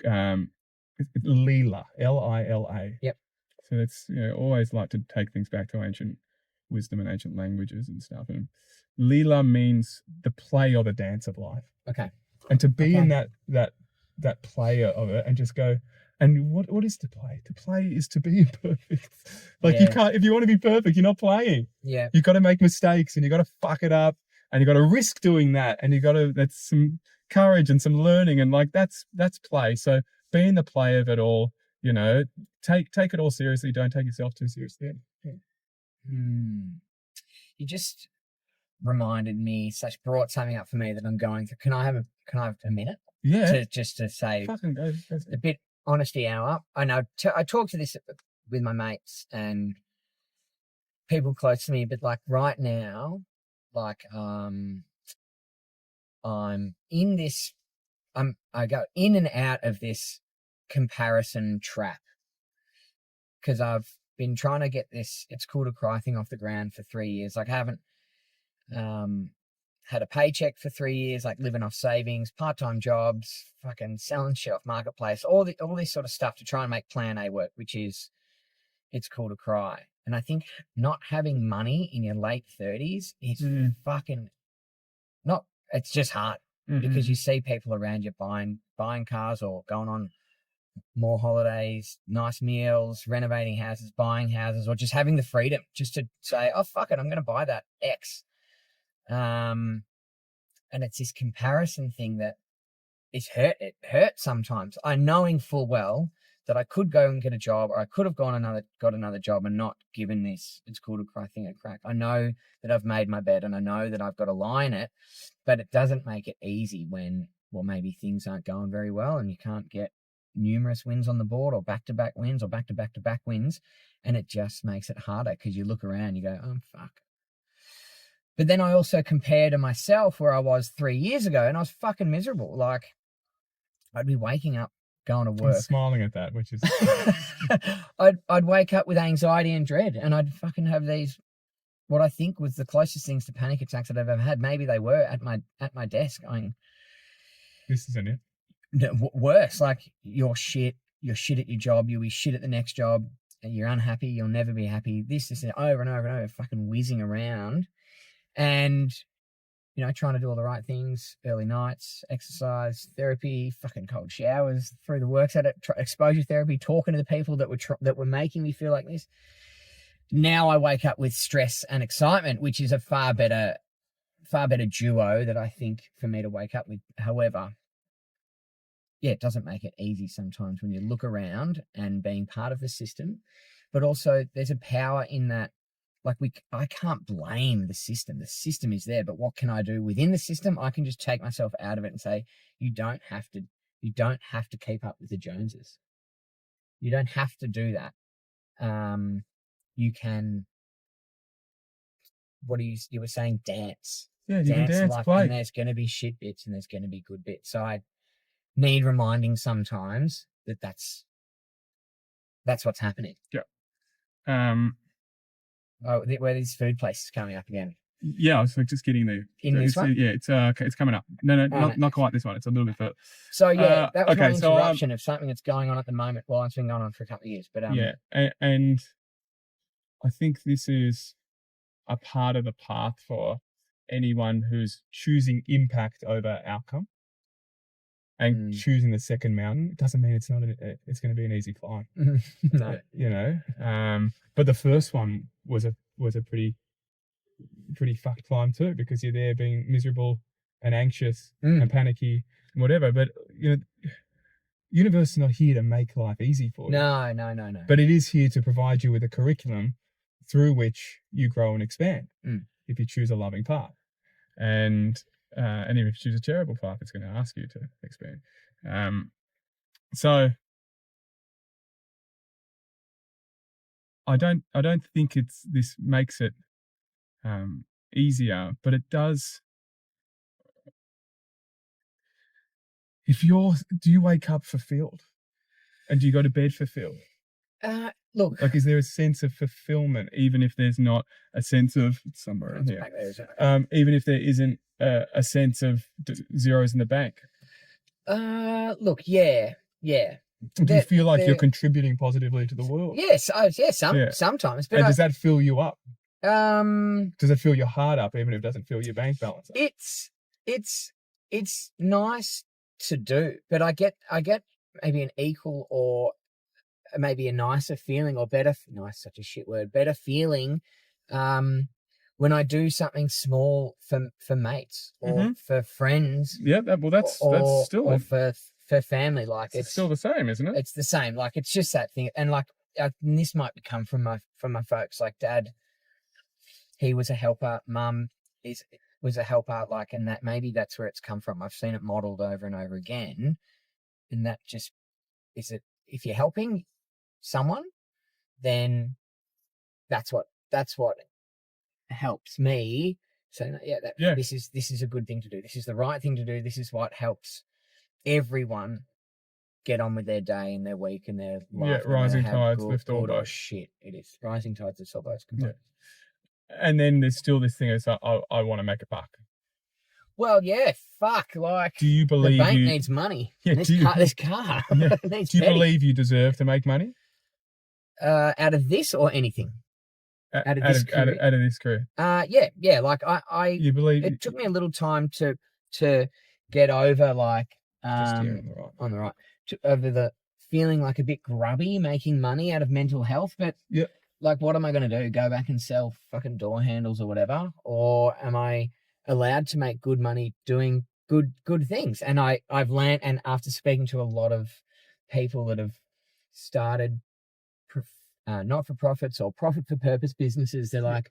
lila, Lila. Yep. So it's, always like to take things back to ancient wisdom and ancient languages and stuff. And lila means the play or the dance of life. Okay. And to be in that play of it and just go, and what is to play? To play is to be imperfect. Like, you can't, if you want to be perfect, you're not playing. Yeah. You've got to make mistakes and you've got to fuck it up and you've got to risk doing that. And that's some courage and some learning. And like, that's play. So being the play of it all, take it all seriously. Don't take yourself too seriously. Yeah. You just reminded me, brought something up for me that I'm going through. Can I have a minute? Yeah. To say fucking go. A bit honesty hour. I know I talk to this with my mates and people close to me, but like right now, like I'm in this. I go in and out of this comparison trap because I've been trying to get this It's Cool to Cry thing off the ground for 3 years. Like, I haven't had a paycheck for 3 years, like living off savings, part-time jobs, fucking selling shit off Marketplace, all this sort of stuff to try and make Plan A work, which is It's Cool to Cry. And I think not having money in your late 30s is fucking not, it's just hard because you see people around you buying cars or going on more holidays, nice meals, renovating houses, buying houses, or just having the freedom just to say, oh, fuck it, I'm going to buy that X. And it's this comparison thing that it hurts sometimes. I knowing full well that I could go and get a job, or I could have got another job and not given this It's Cool to Cry thing a crack. I know that I've made my bed and I know that I've got to lie in it, but it doesn't make it easy when, well, maybe things aren't going very well and you can't get numerous wins on the board, or back-to-back wins, or back-to-back-to-back wins, and it just makes it harder because you look around, you go, oh, fuck. But then I also compare to myself where I was 3 years ago, and I was fucking miserable. Like, I'd be waking up, going to work. I'm smiling at that, which is... I'd wake up with anxiety and dread, and I'd fucking have these, what I think was the closest things to panic attacks that I've ever had. Maybe they were at my desk going... This isn't it. Worse, like, you're shit at your job, you'll be shit at the next job, you're unhappy, you'll never be happy, this over and over and over, fucking whizzing around. And, trying to do all the right things, early nights, exercise, therapy, fucking cold showers, through the works at it, exposure therapy, talking to the people that were making me feel like this. Now I wake up with stress and excitement, which is a far better duo that I think for me to wake up with. However, yeah, it doesn't make it easy sometimes when you look around and being part of the system, but also there's a power in that. Like, I can't blame the system. The system is there, but what can I do within the system? I can just take myself out of it and say, you don't have to keep up with the Joneses. You don't have to do that. You can, you were saying, dance. Yeah, you can dance, like, play. and there's going to be shit bits and there's going to be good bits. So need reminding sometimes that that's what's happening. Yeah. Where these food places coming up again? Yeah, I was just getting the this one. Yeah, it's coming up. No, not quite this one. It's a little bit further. So yeah, that was my interruption of something that's going on at the moment. Well, it's been going on for a couple of years, but yeah, and I think this is a part of the path for anyone who's choosing impact over outcome and choosing the second mountain. It doesn't mean it's not it's going to be an easy climb. No, you know. But the first one was a pretty fucked climb too, because you're there being miserable and anxious and panicky and whatever. But you know, universe is not here to make life easy for you. No. But it is here to provide you with a curriculum through which you grow and expand. If you choose a loving path, and even if you choose a charitable path, it's going to ask you to expand. So I don't think this makes it easier, but it does. Do you wake up fulfilled, and do you go to bed fulfilled? Look, like, is there a sense of fulfillment, even if there's not a sense of somewhere in here? Even if there isn't a sense of zeros in the bank. Look, yeah. Do you feel like you're contributing positively to the world? Yes, sometimes. But does that fill you up? Does it fill your heart up, even if it doesn't fill your bank balance up? It's nice to do, but I get maybe an equal or maybe a nicer feeling, or better. Nice, such a shit word. Better feeling, when I do something small for mates or for friends. Yeah, that's still or for family. Like it's still the same, isn't it? It's the same. Like it's just that thing, and like and this might come from my folks. Like Dad, he was a helper. Mum was a helper. Like, and that maybe that's where it's come from. I've seen it modeled over and over again, and that just is it. If you're helping someone, then that's what helps me. So this is a good thing to do. This is the right thing to do. This is what helps everyone get on with their day and their week and their life. Yeah, rising tides lift all boats. Oh shit, it is. Rising tides lift all boats. Yeah. And then there's still this thing. It's like, I want to make a buck. Well, yeah, fuck. Like, do you believe the bank needs money? Yeah, this car. Yeah. Do you believe you deserve to make money? Out of this or anything? Out of this career? Yeah. Like you believe it took me a little time to get over, like, just here on the right. Over the feeling like a bit grubby making money out of mental health. But like, what am I going to do? Go back and sell fucking door handles or whatever? Or am I allowed to make good money doing good things? And I've learned, and after speaking to a lot of people that have started not-for-profits or profit-for-purpose businesses, they're like,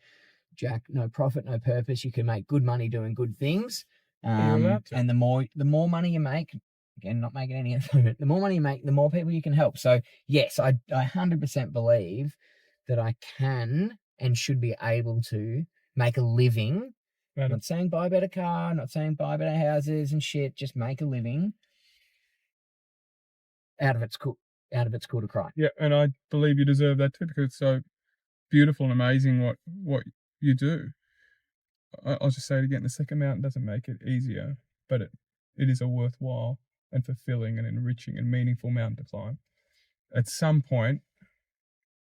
Jack, no profit, no purpose. You can make good money doing good things. And the more money you make, again, not making any of it, the more money you make, the more people you can help. So yes, I 100% believe that I can and should be able to make a living. I'm not saying buy a better car, not saying buy better houses and shit, just make a living out of It's Cool to Cry. Yeah, and I believe you deserve that too, because it's so beautiful and amazing what you do. I'll just say it again, the second mountain doesn't make it easier, but it is a worthwhile and fulfilling and enriching and meaningful mountain to climb. At some point,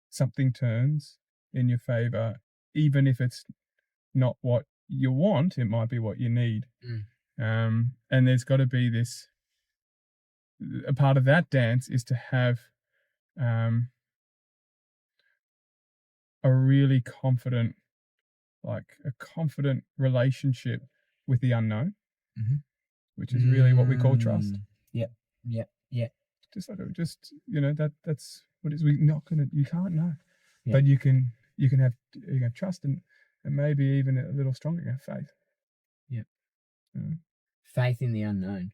something turns in your favor, even if it's not what you want, it might be what you need. And there's got to be this, a part of that dance is to have a really confident relationship with the unknown, which is really what we call trust. Yeah. Just that's what it is. You can't know, yeah. But you can have trust and maybe even a little stronger, have faith. Yeah. Faith in the unknown.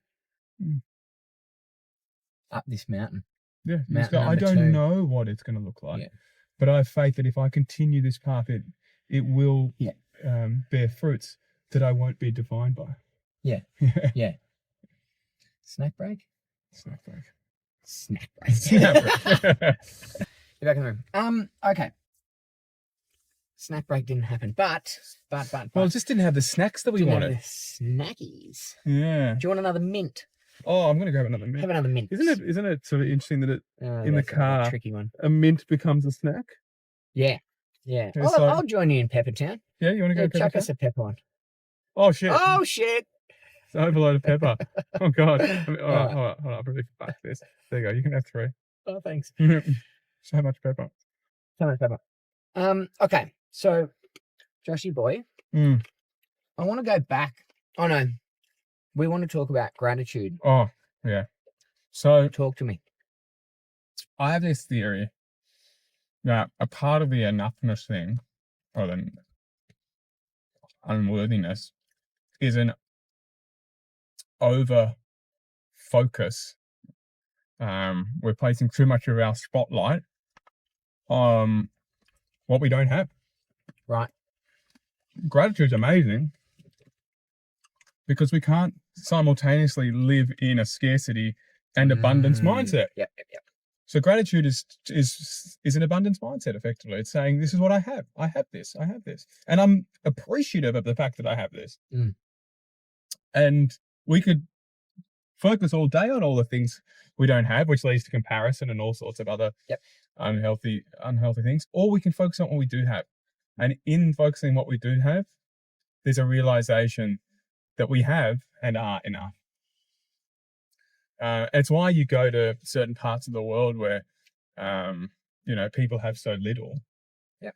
Up this mountain. Yeah. I don't know what it's going to look like, but I have faith that if I continue this path, it will bear fruits that I won't be defined by. Yeah. Yeah. Snack break? Snack break. Snack break. Snack break. You're back in the room. Okay. Snack break didn't happen, but. Well, it just didn't have the snacks that we didn't wanted. have the snackies. Yeah. Do you want another mint? Oh, I'm gonna grab another mint. Have another mint. Isn't it sort of interesting that in the that's car a tricky one. a mint becomes a snack? Yeah. It's like- I'll join you in Peppertown. Yeah, you want to go? Chuck Pepper us a pepper one. Oh shit! Oh shit! It's an overload of pepper. Oh god! All right, hold on. I'll really fuck this. There you go. You can have 3. Oh, thanks. So much pepper. So much pepper. Okay. So, Joshy boy, Mm. I want to go back. Oh no, we want to talk about gratitude. Oh yeah. So Talk to me. I have this theory that a part of the enoughness thing, or the unworthiness, is an over focus. We're placing too much of our spotlight on what we don't have. Right. Gratitude's amazing because we can't simultaneously live in a scarcity and abundance mindset. Yep. So gratitude is an abundance mindset, effectively. It's saying, this is what I have. I have this. And I'm appreciative of the fact that I have this. Mm. And we could focus all day on all the things we don't have, which leads to comparison and all sorts of other unhealthy things. Or we can focus on what we do have. And in focusing on what we do have, there's a realization that we have and are enough. It's why you go to certain parts of the world where, people have so little. Yeah.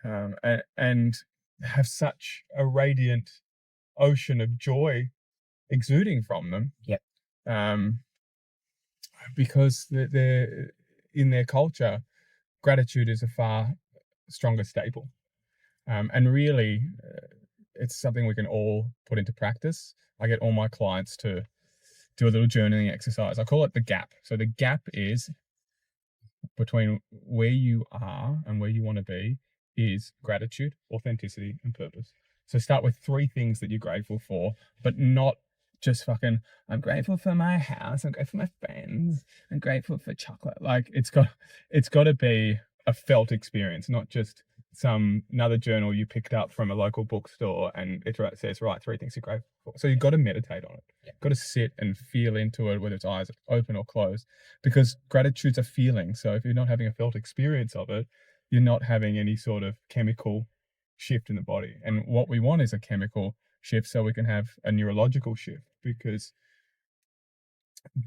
And have such a radiant ocean of joy exuding from them. Yep. Because they're in their culture, gratitude is a far stronger staple. And really, it's something we can all put into practice. I get all my clients to do a little journaling exercise. I call it the gap. So the gap is between where you are and where you want to be is gratitude, authenticity, and purpose. So start with 3 things that you're grateful for, but not just fucking, I'm grateful for my house, I'm grateful for my friends, I'm grateful for chocolate. Like it's got to be a felt experience, not just another journal you picked up from a local bookstore and it says, right, 3 things you're grateful for. So you've got to meditate on it. You've got to sit and feel into it, whether it's eyes open or closed, because gratitude's a feeling. So if you're not having a felt experience of it, you're not having any sort of chemical shift in the body. And what we want is a chemical shift so we can have a neurological shift, because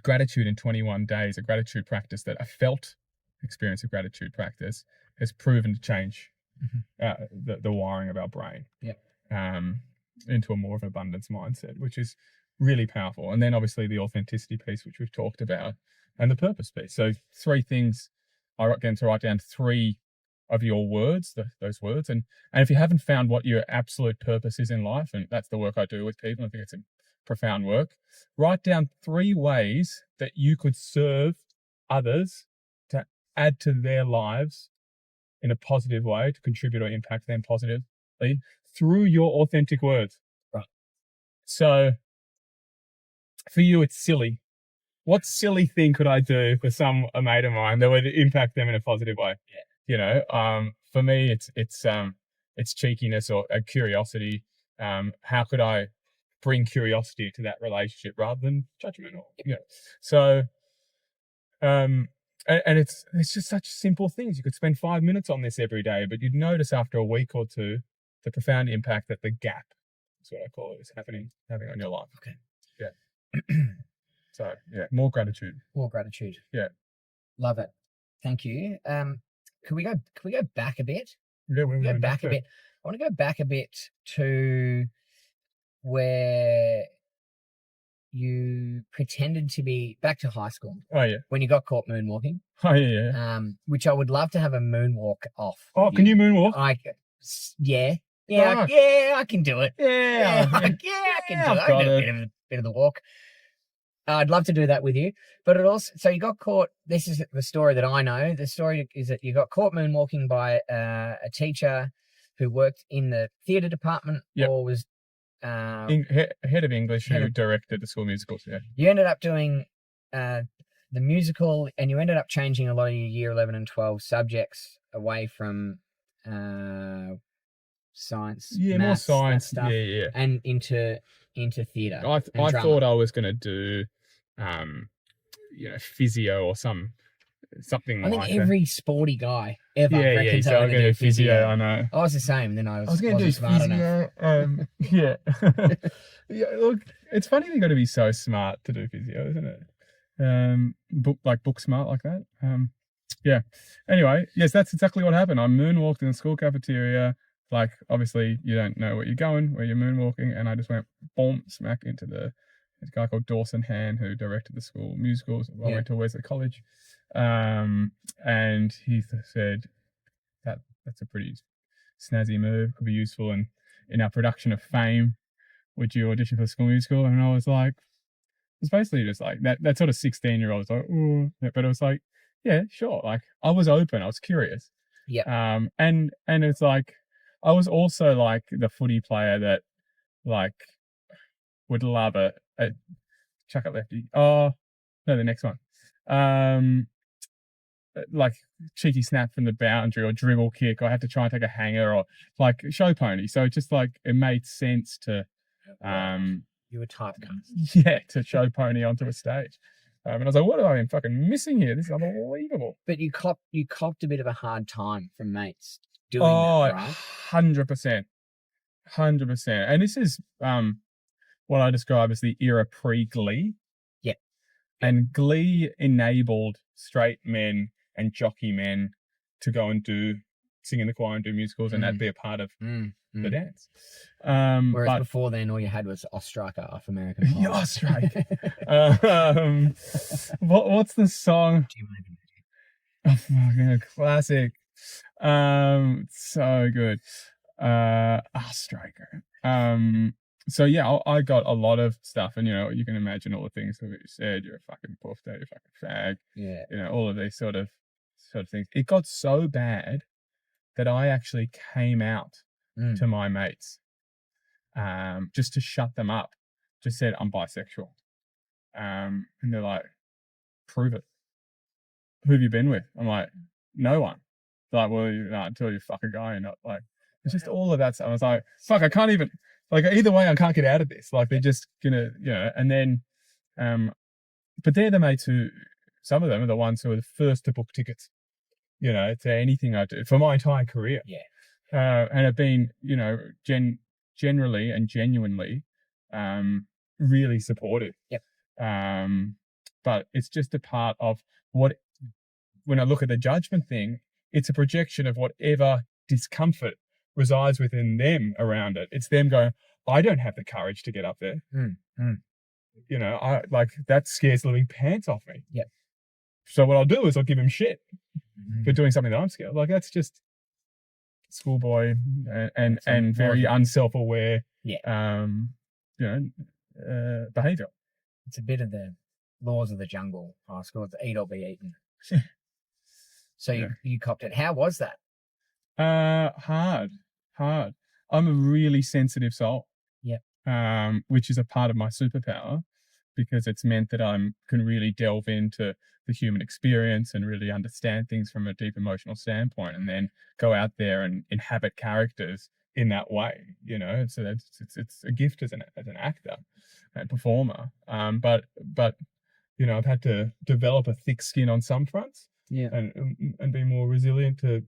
gratitude in 21 days, a gratitude practice, that a felt experience of gratitude practice has proven to change the wiring of our brain into a more of an abundance mindset, which is really powerful. And then obviously the authenticity piece, which we've talked about, and the purpose piece. So 3 things. I get to write down 3 of your words, those words. And if you haven't found what your absolute purpose is in life, and that's the work I do with people, I think it's a profound work, write down 3 ways that you could serve others to add to their lives in a positive way, to contribute or impact them positively through your authentic words. Right. So for you, it's silly. What silly thing could I do for a mate of mine that would impact them in a positive way? Yeah. For me, it's cheekiness or a curiosity. How could I bring curiosity to that relationship rather than judgment? So, and it's just such simple things. You could spend 5 minutes on this every day, but you'd notice after a week or 2 the profound impact that the gap, that's what I call it, is having on your life. Okay. Yeah. So yeah, more gratitude. More gratitude. Yeah. Love it. Thank you. Can we go back a bit? Yeah, we'll go back a bit. I want to go back a bit to where you pretended to be back to high school. Oh yeah. When you got caught moonwalking. Oh yeah. Which I would love to have a moonwalk off. Oh, can you moonwalk? Yeah, I can do it. Yeah, I can do it. I can do a bit of the walk. I'd love to do that with you, but it also, so you got caught. This is the story that I know. The story is that you got caught moonwalking by a teacher who worked in the theatre department or was head of English who directed the school musicals. Yeah. You ended up doing the musical, and you ended up changing a lot of your year 11 and 12 subjects away from science, Yeah, more maths, science. that stuff, Yeah. and into theatre. I and drama. thought I was gonna do, physio or something I think like every sporty guy ever that. reckons So they're I'm going to gonna do physio. I know. I was the same. Then I I was gonna do wasn't smart enough. physio. Yeah. Yeah. Look, it's funny you got to be so smart to do physio, isn't it? Book smart like that. Yeah. Anyway, yes, that's exactly what happened. I moonwalked in the school cafeteria. Like, obviously, you don't know where you're going, where you're moonwalking, and I just went boom, smack into this guy called Dawson Han, who directed the school musicals. I went to Wesley College, and he said that's a pretty snazzy move. Could be useful in our production of Fame. Would you audition for the school musical? And I was like, it's basically just like that sort of 16-year-old was like, ooh, but it was like, yeah, sure. Like, I was open, I was curious. Yeah. And it's like, I was also like the footy player that like would love a chuck it lefty. Oh no, the next one. Like cheeky snap from the boundary or dribble kick, or I had to try and take a hanger or like show pony. So just like it made sense to You were typecast. yeah, to show pony onto a stage. And I was like, what have I been fucking missing here? This is unbelievable. But you copped a bit of a hard time from mates doing that, right? 100%. 100%. And this is what I describe as the era pre-Glee. Yeah. And Glee enabled straight men and jockey men to go and sing in the choir and do musicals, and that'd be a part of the dance. Whereas before then, all you had was Ostraker off American Pie. Ostraker. What's the song? Oh, fucking classic. So good. Ostraker. So yeah, I got a lot of stuff, and you can imagine all the things that you said. You're a fucking puff day, you're a fucking fag. Yeah. All of these sort of things. It got so bad that I actually came out to my mates, just to shut them up. Just said I'm bisexual, and they're like, "Prove it. Who have you been with?" I'm like, "No one." They're like, "Well, until you fuck a guy, you're not." Like, it's just all of that stuff. I was like, "Fuck, I can't even." Like, either way, I can't get out of this. Like, they're just gonna, and then, but they're the mates some of them are the ones who are the first to book tickets, to anything I do for my entire career. Yeah. And have been, generally and genuinely, really supportive. Yep. But it's just a part of when I look at the judgment thing, it's a projection of whatever discomfort resides within them around it. It's them going, I don't have the courage to get up there. I like that scares the living pants off me. Yep. So what I'll do is I'll give him shit for doing something that I'm scared. Like, that's just schoolboy and very unself-aware. Yeah. Behavior. It's a bit of the laws of the jungle high school. It's eat or be eaten. So you copped it. How was that? Hard. I'm a really sensitive soul. Yeah. Which is a part of my superpower, because it's meant that I can really delve into the human experience and really understand things from a deep emotional standpoint, and then go out there and inhabit characters in that way. So it's a gift as an actor and performer. But I've had to develop a thick skin on some fronts. Yeah. And be more resilient to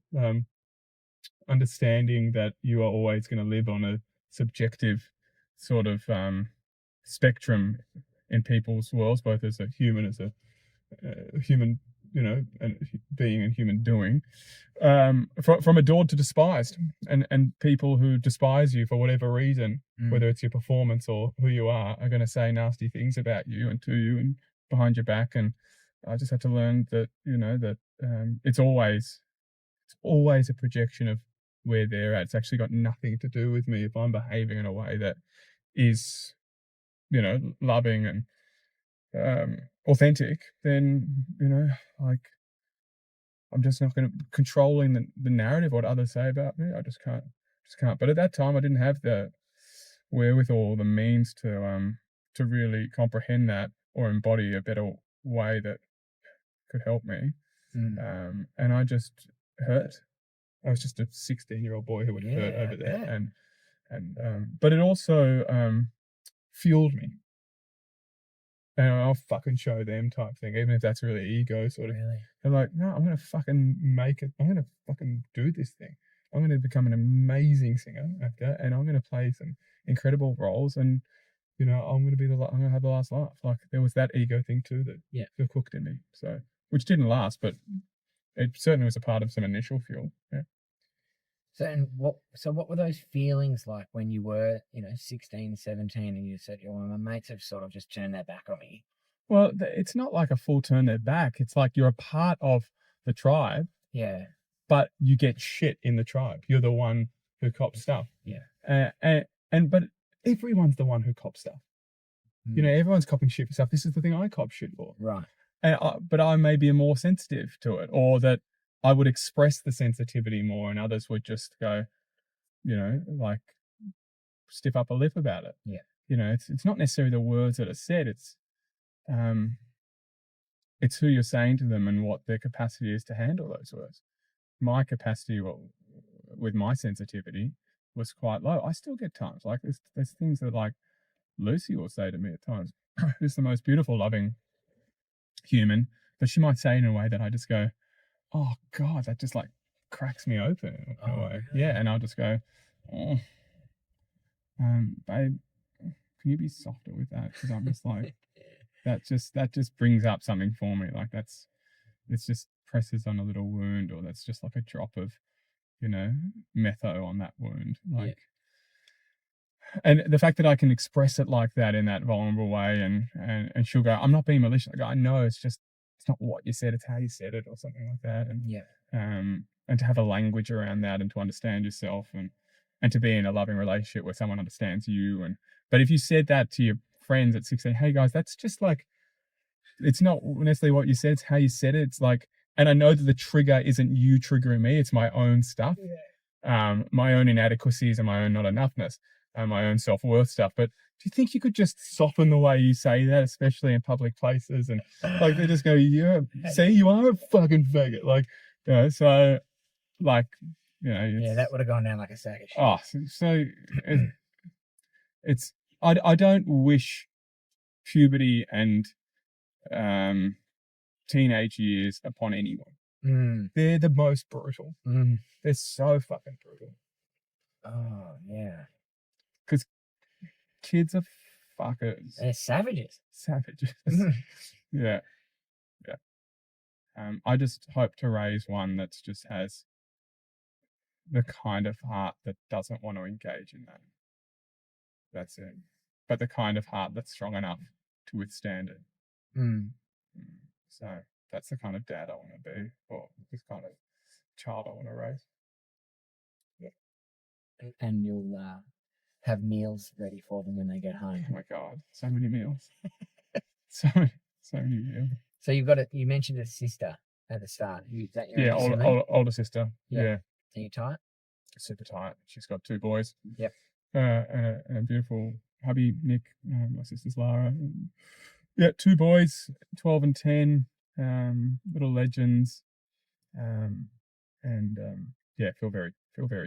understanding that you are always going to live on a subjective sort of spectrum in people's worlds, both as a human, and being and human doing, from adored to despised, and people who despise you for whatever reason, whether it's your performance or who you are going to say nasty things about you and to you and behind your back. And I just had to learn that, it's always a projection of where they're at. It's actually got nothing to do with me. If I'm behaving in a way that is, loving and authentic, then, like, I'm just not going to controlling the narrative, what others say about me. I just can't. But at that time, I didn't have the wherewithal, the means to really comprehend that or embody a better way that could help me. Mm. And I just hurt. I was just a 16-year-old boy who would hurt over there. Yeah. But it also fueled me. And I'll fucking show them type thing, even if that's really ego sort of. Really? They're like, no, I'm going to fucking make it. I'm going to fucking do this thing. I'm going to become an amazing singer actor, and I'm going to play some incredible roles, and I'm going to have the last laugh. Like, there was that ego thing too that feel cooked in me. So, which didn't last, but it certainly was a part of some initial fuel. Yeah. So what were those feelings like when you were, 16, 17, and you said, well, my mates have sort of just turned their back on me? Well, it's not like a full turn their back. It's like you're a part of the tribe. Yeah. But you get shit in the tribe. You're the one who cops stuff. Yeah. But everyone's the one who cops stuff. Everyone's copping shit for stuff. This is the thing I cop shit for. Right. But I may be more sensitive to it, or that I would express the sensitivity more, and others would just go, like stiff upper lip about it. Yeah. It's not necessarily the words that are said. It's who you're saying to them and what their capacity is to handle those words. My capacity, with my sensitivity, was quite low. I still get times like there's things that like Lucy will say to me at times. Who's the most beautiful, loving human, but she might say in a way that I just go, oh God, that just like cracks me open in a way. Really? Yeah, and I'll just go, oh, babe, can you be softer with that? Because I'm just like, that just brings up something for me. Like it's just presses on a little wound, or that's just like a drop of, metho on that wound. Like, and the fact that I can express it like that in that vulnerable way, and she'll go, I'm not being malicious. I go, I know, it's not what you said, it's how you said it, or something like that. And to have a language around that, and to understand yourself, and to be in a loving relationship where someone understands you. But if you said that to your friends at 16, hey guys, that's just like, it's not necessarily what you said, it's how you said it. It's like, and I know that the trigger isn't you triggering me, it's my own stuff. My own inadequacies and my own not enoughness, and my own self-worth stuff. But do you think you could just soften the way you say that, especially in public places? And like, they just go, yeah, see, you are a fucking faggot. Like, so like, that would have gone down like a sack of shit. Oh, so I don't wish puberty and teenage years upon anyone. They're the most brutal. They're so fucking brutal. Oh yeah. Because kids are fuckers. They're savages. Yeah. I just hope to raise one that's just has the kind of heart that doesn't want to engage in that. That's it. But the kind of heart that's strong enough to withstand it. So that's the kind of dad I want to be, or this kind of child I want to raise. Yeah. And you'll have meals ready for them when they get home. Oh my God, so many meals. so many meals. So you mentioned a sister at the start. Is that your older sister. Yeah. Are you tight? Super tight. She's got 2 boys. Yep. And a beautiful hubby, Nick. My sister's Lara. 2 boys, 12 and 10. Little legends. Feel very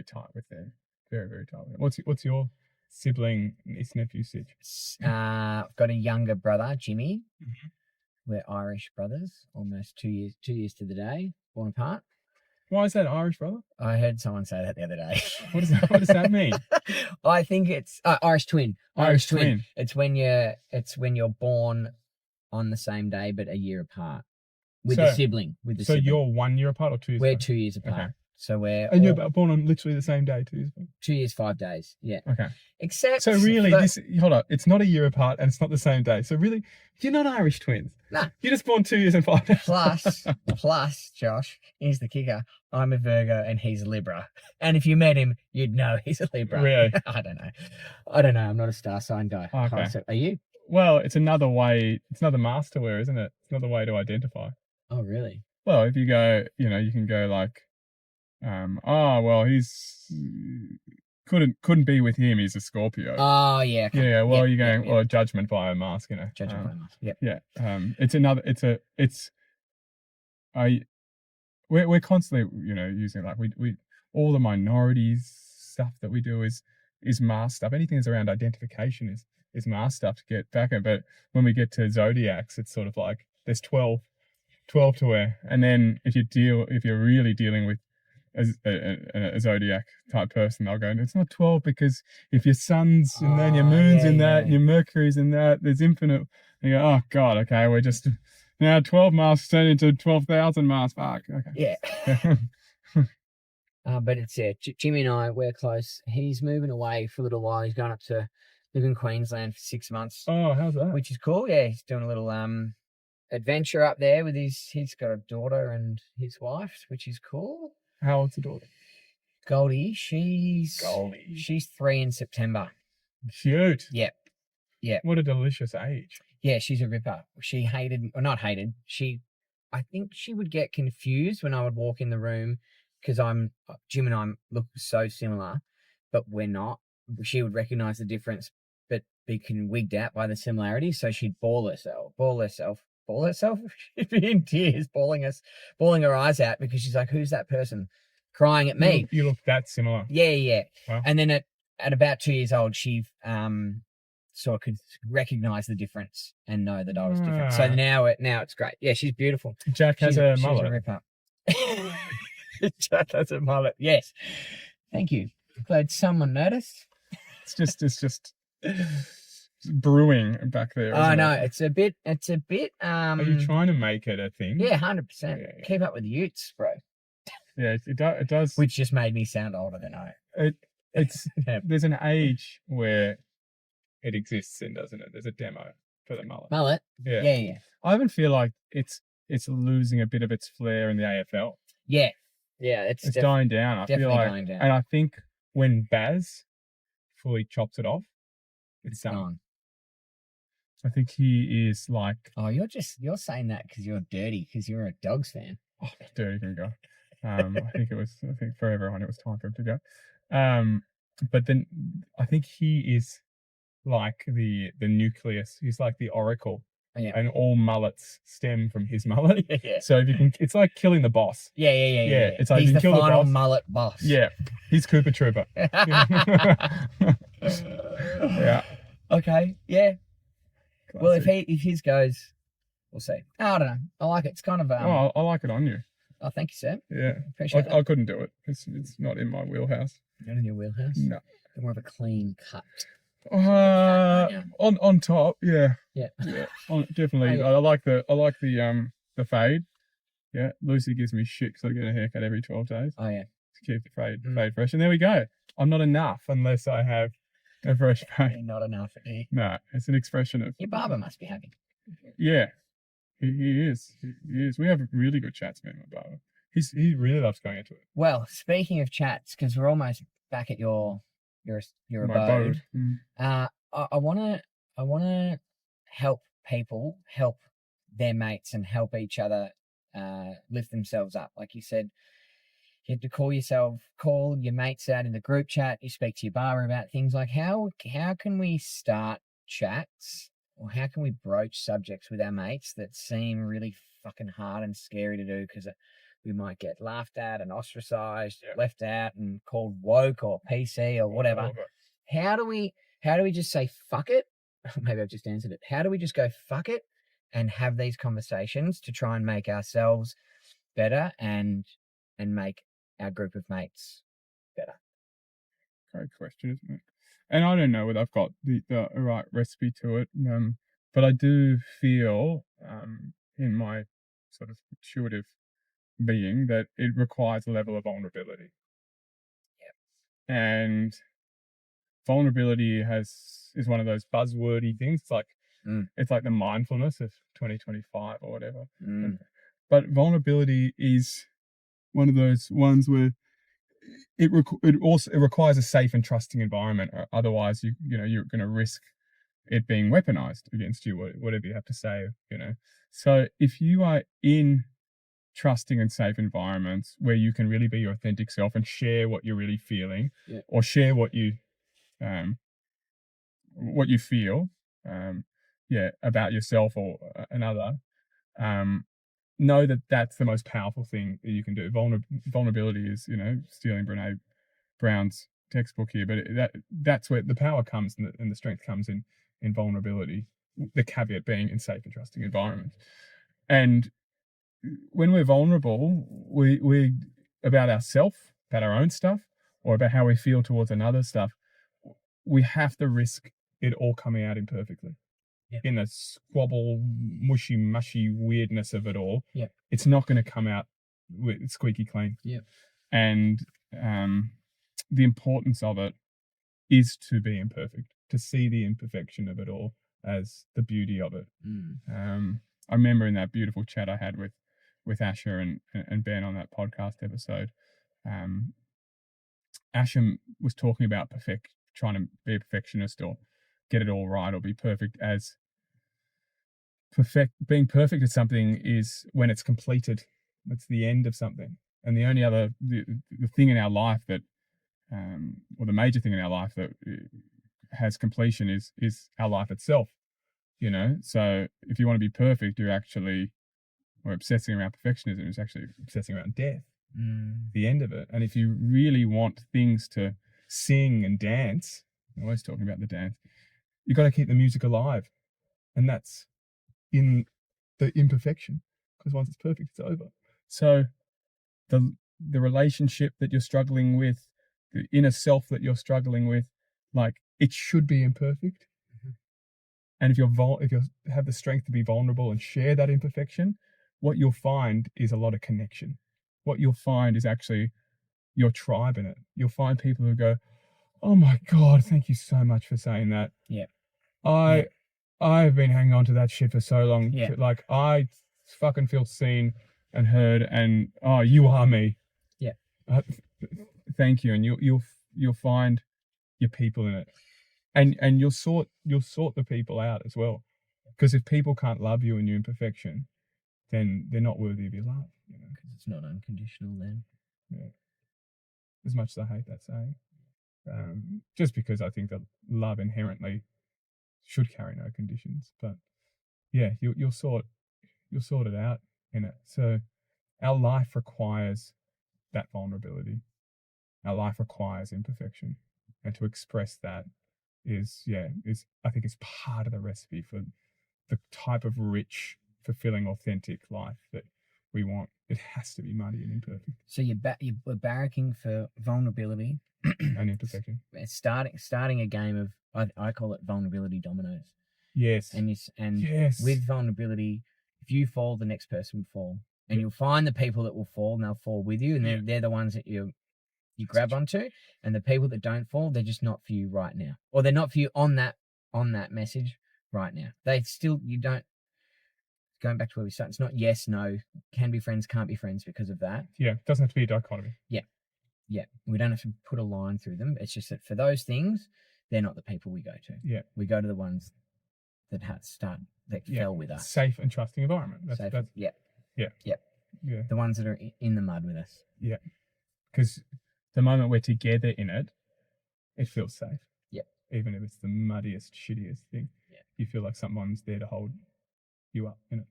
tight with them. Very, very tight with them. What's your sibling, niece, nephew situation? I've got a younger brother, Jimmy. We're Irish brothers, almost 2 years to the day, born apart. Why is that Irish brother? I heard someone say that the other day. What does that mean? I think it's Irish twin. Irish twin. It's when you're born on the same day but a year apart with a sibling. So you're 1 year apart or 2 years? We're 2 years apart. Okay. So you're born on literally the same day, 2 years apart? 2 years, 5 days. Yeah. Okay. Except. So really, hold up. It's not a year apart and it's not the same day. So really, you're not Irish twins. Nah. You're just born 2 years and 5 days. Plus, Josh, here's the kicker. I'm a Virgo and he's a Libra. And if you met him, you'd know he's a Libra. Really? I don't know. I'm not a star sign guy. Okay. So are you? Well, it's another way. It's another mask to wear, isn't it? It's another way to identify. Oh, really? Well, if you go, you can go like, he's couldn't be with him. He's a Scorpio. Oh yeah. Okay. Yeah. Well, Yep, you're going yep. well, judgment by a mask, you know. Judgment by a mask. Yep. Yeah. We're constantly, using like we all the minorities stuff that we do is mask stuff. Anything that's around identification is mask stuff to get back at. But when we get to zodiacs, it's sort of like there's 12 to wear, and then if you're really dealing with a zodiac type person, they'll go, it's not 12 because if your sun's and then your moon's in that, and your Mercury's in that, there's infinite. And you go, oh God, okay, we're just now 12 masks turn into 12,000 masks. Fuck. Okay. Yeah. But it's Jimmy and I, we're close. He's moving away for a little while. He's going up to live in Queensland for 6 months. Oh, how's that? Which is cool. Yeah, he's doing a little adventure up there with he's got a daughter and his wife, which is cool. How old's the daughter? Goldie. She's 3 in September. Cute. Yep. Yeah. What a delicious age. Yeah, she's a ripper. She not hated. I think she would get confused when I would walk in the room because Jim and I look so similar, but we're not. She would recognize the difference, but be wigged out by the similarity. So she'd bawl herself. She'd be in tears, bawling her eyes out because she's like, "Who's that person crying at me?" You look that similar. Yeah. Wow. And then at about 2 years old, she sort of could recognize the difference and know that I was different. So now it's great. Yeah, she's beautiful. Jack has a mullet. She's a ripper. Jack has a mullet. Yes. Thank you. Glad someone noticed. It's just brewing back there. Oh no, it's a bit. Are you trying to make it a thing? Yeah, 100%. Yeah. Keep up with the Utes, bro. Yeah, it does. Which just made me sound older than I am. It's there's an age where it exists in, doesn't it? There's a demo for the mullet. Mullet? Yeah. I even feel like it's losing a bit of its flair in the AFL. Yeah. It's dying down. I feel like, dying down. And I think when Baz fully chops it off, it's gone. I think he is like. Oh, you're saying that because you're dirty, because you're a Dogs fan. Oh, dirty can go. I think for everyone it was time for him to go. But then I think he is like the nucleus. He's like the oracle. Yeah. And all mullets stem from his mullet. Yeah. So if you can, it's like killing the boss. Yeah. It's like he's you can the kill final the boss. mullet boss. Yeah. He's Cooper Trooper. Yeah. Okay. Yeah. Classic. Well, if his goes, we'll see. I don't know. I like it. It's kind of I like it on you. Oh, thank you, sir. Yeah. Appreciate I couldn't do it. It's not in my wheelhouse. Not in your wheelhouse? No. More of a clean cut. On top, yeah. Definitely. Oh, yeah. I like the fade. Yeah, Lucy gives me shit because I get a haircut every 12 days. Oh yeah, to keep the fade fresh. And there we go. I'm not enough unless I have a fresh fade. You're not enough. No, it's an expression of. Your barber must be happy. Yeah, he is. He is. We have really good chats, man. My barber. He really loves going into it. Well, speaking of chats, because we're almost back at your abode. I wanna help people help their mates and help each other lift themselves up. Like you said, you have to call your mates out in the group chat. You speak to your barber about things like how can we start chats, or how can we broach subjects with our mates that seem really fucking hard and scary to do because we might get laughed at and ostracized, left out and called woke or PC or whatever. How do we just say fuck it? Maybe I've just answered it. How do we just go fuck it and have these conversations to try and make ourselves better and make our group of mates better? Great question, isn't it? And I don't know whether I've got the right recipe to it, but I do feel in my sort of intuitive being that it requires a level of vulnerability. Yeah. And vulnerability is one of those buzzwordy things. It's like the mindfulness of 2025 or whatever. But vulnerability is one of those ones where it requires a safe and trusting environment. Otherwise, you're going to risk it being weaponized against you, whatever you have to say. So if you are in trusting and safe environments where you can really be your authentic self and share what you're really feeling, or share what you feel, about yourself or another. Know that that's the most powerful thing that you can do. Vulnerability is, stealing Brene Brown's textbook here, but that's where the power comes and the strength comes in vulnerability. The caveat being in safe and trusting environments. And when we're vulnerable, we about ourselves, about our own stuff, or about how we feel towards another stuff, we have to risk it all coming out imperfectly. In the squabble, mushy, mushy weirdness of it all. It's not going to come out squeaky clean. And the importance of it is to be imperfect, to see the imperfection of it all as the beauty of it. I remember in that beautiful chat I had with Asher and Ben on that podcast episode, Asher was talking about trying to be a perfectionist or get it all right or be perfect, as being perfect at something is when it's completed. It's the end of something. And the only other the thing in our life that or the major thing in our life that has completion is our life itself. So if you want to be perfect, or obsessing around perfectionism is actually obsessing around death, the end of it. And if you really want things to sing and dance, I'm always talking about the dance, you got to keep the music alive. And that's in the imperfection, because once it's perfect, it's over. So the relationship that you're struggling with, the inner self that you're struggling with, like, it should be imperfect. And if you have the strength to be vulnerable and share that imperfection, what you'll find is a lot of connection. What you'll find is actually your tribe in it. You'll find people who go, "Oh my God, thank you so much for saying that. I've been hanging on to that shit for so long. Like, I fucking feel seen and heard, and you are me. Thank you." And you'll find your people in it, and you'll sort the people out as well, because if people can't love you in your imperfection, then they're not worthy of your love. Because it's not unconditional then. As much as I hate that saying, just because I think that love inherently should carry no conditions, but you'll sort it out in it. So our life requires that vulnerability. Our life requires imperfection, and to express that is I think is part of the recipe for the type of rich, fulfilling, authentic life that we want. It has to be muddy and imperfect. So you're barracking for vulnerability and imperfection. It's starting a game of, I call it vulnerability dominoes. Yes. And with vulnerability, if you fall, the next person will fall, and you'll find the people that will fall, and they'll fall with you, and they're the ones that you grab onto. And the people that don't fall, they're just not for you right now, or they're not for you on that message right now. Going back to where we started, it's not yes, no, can be friends, can't be friends because of that. It doesn't have to be a dichotomy. We don't have to put a line through them. It's just that for those things, they're not the people we go to. We go to the ones that fell with us. Safe and trusting environment. The ones that are in the mud with us. Because the moment we're together in it, it feels safe. Even if it's the muddiest, shittiest thing, you feel like someone's there to hold you up in it,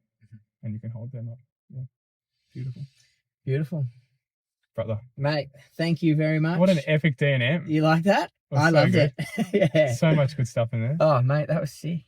and you can hold them up. Beautiful, brother, mate. Thank you very much. What an epic DnM. You like that? I loved it. So much good stuff in there. Oh, mate, that was sick.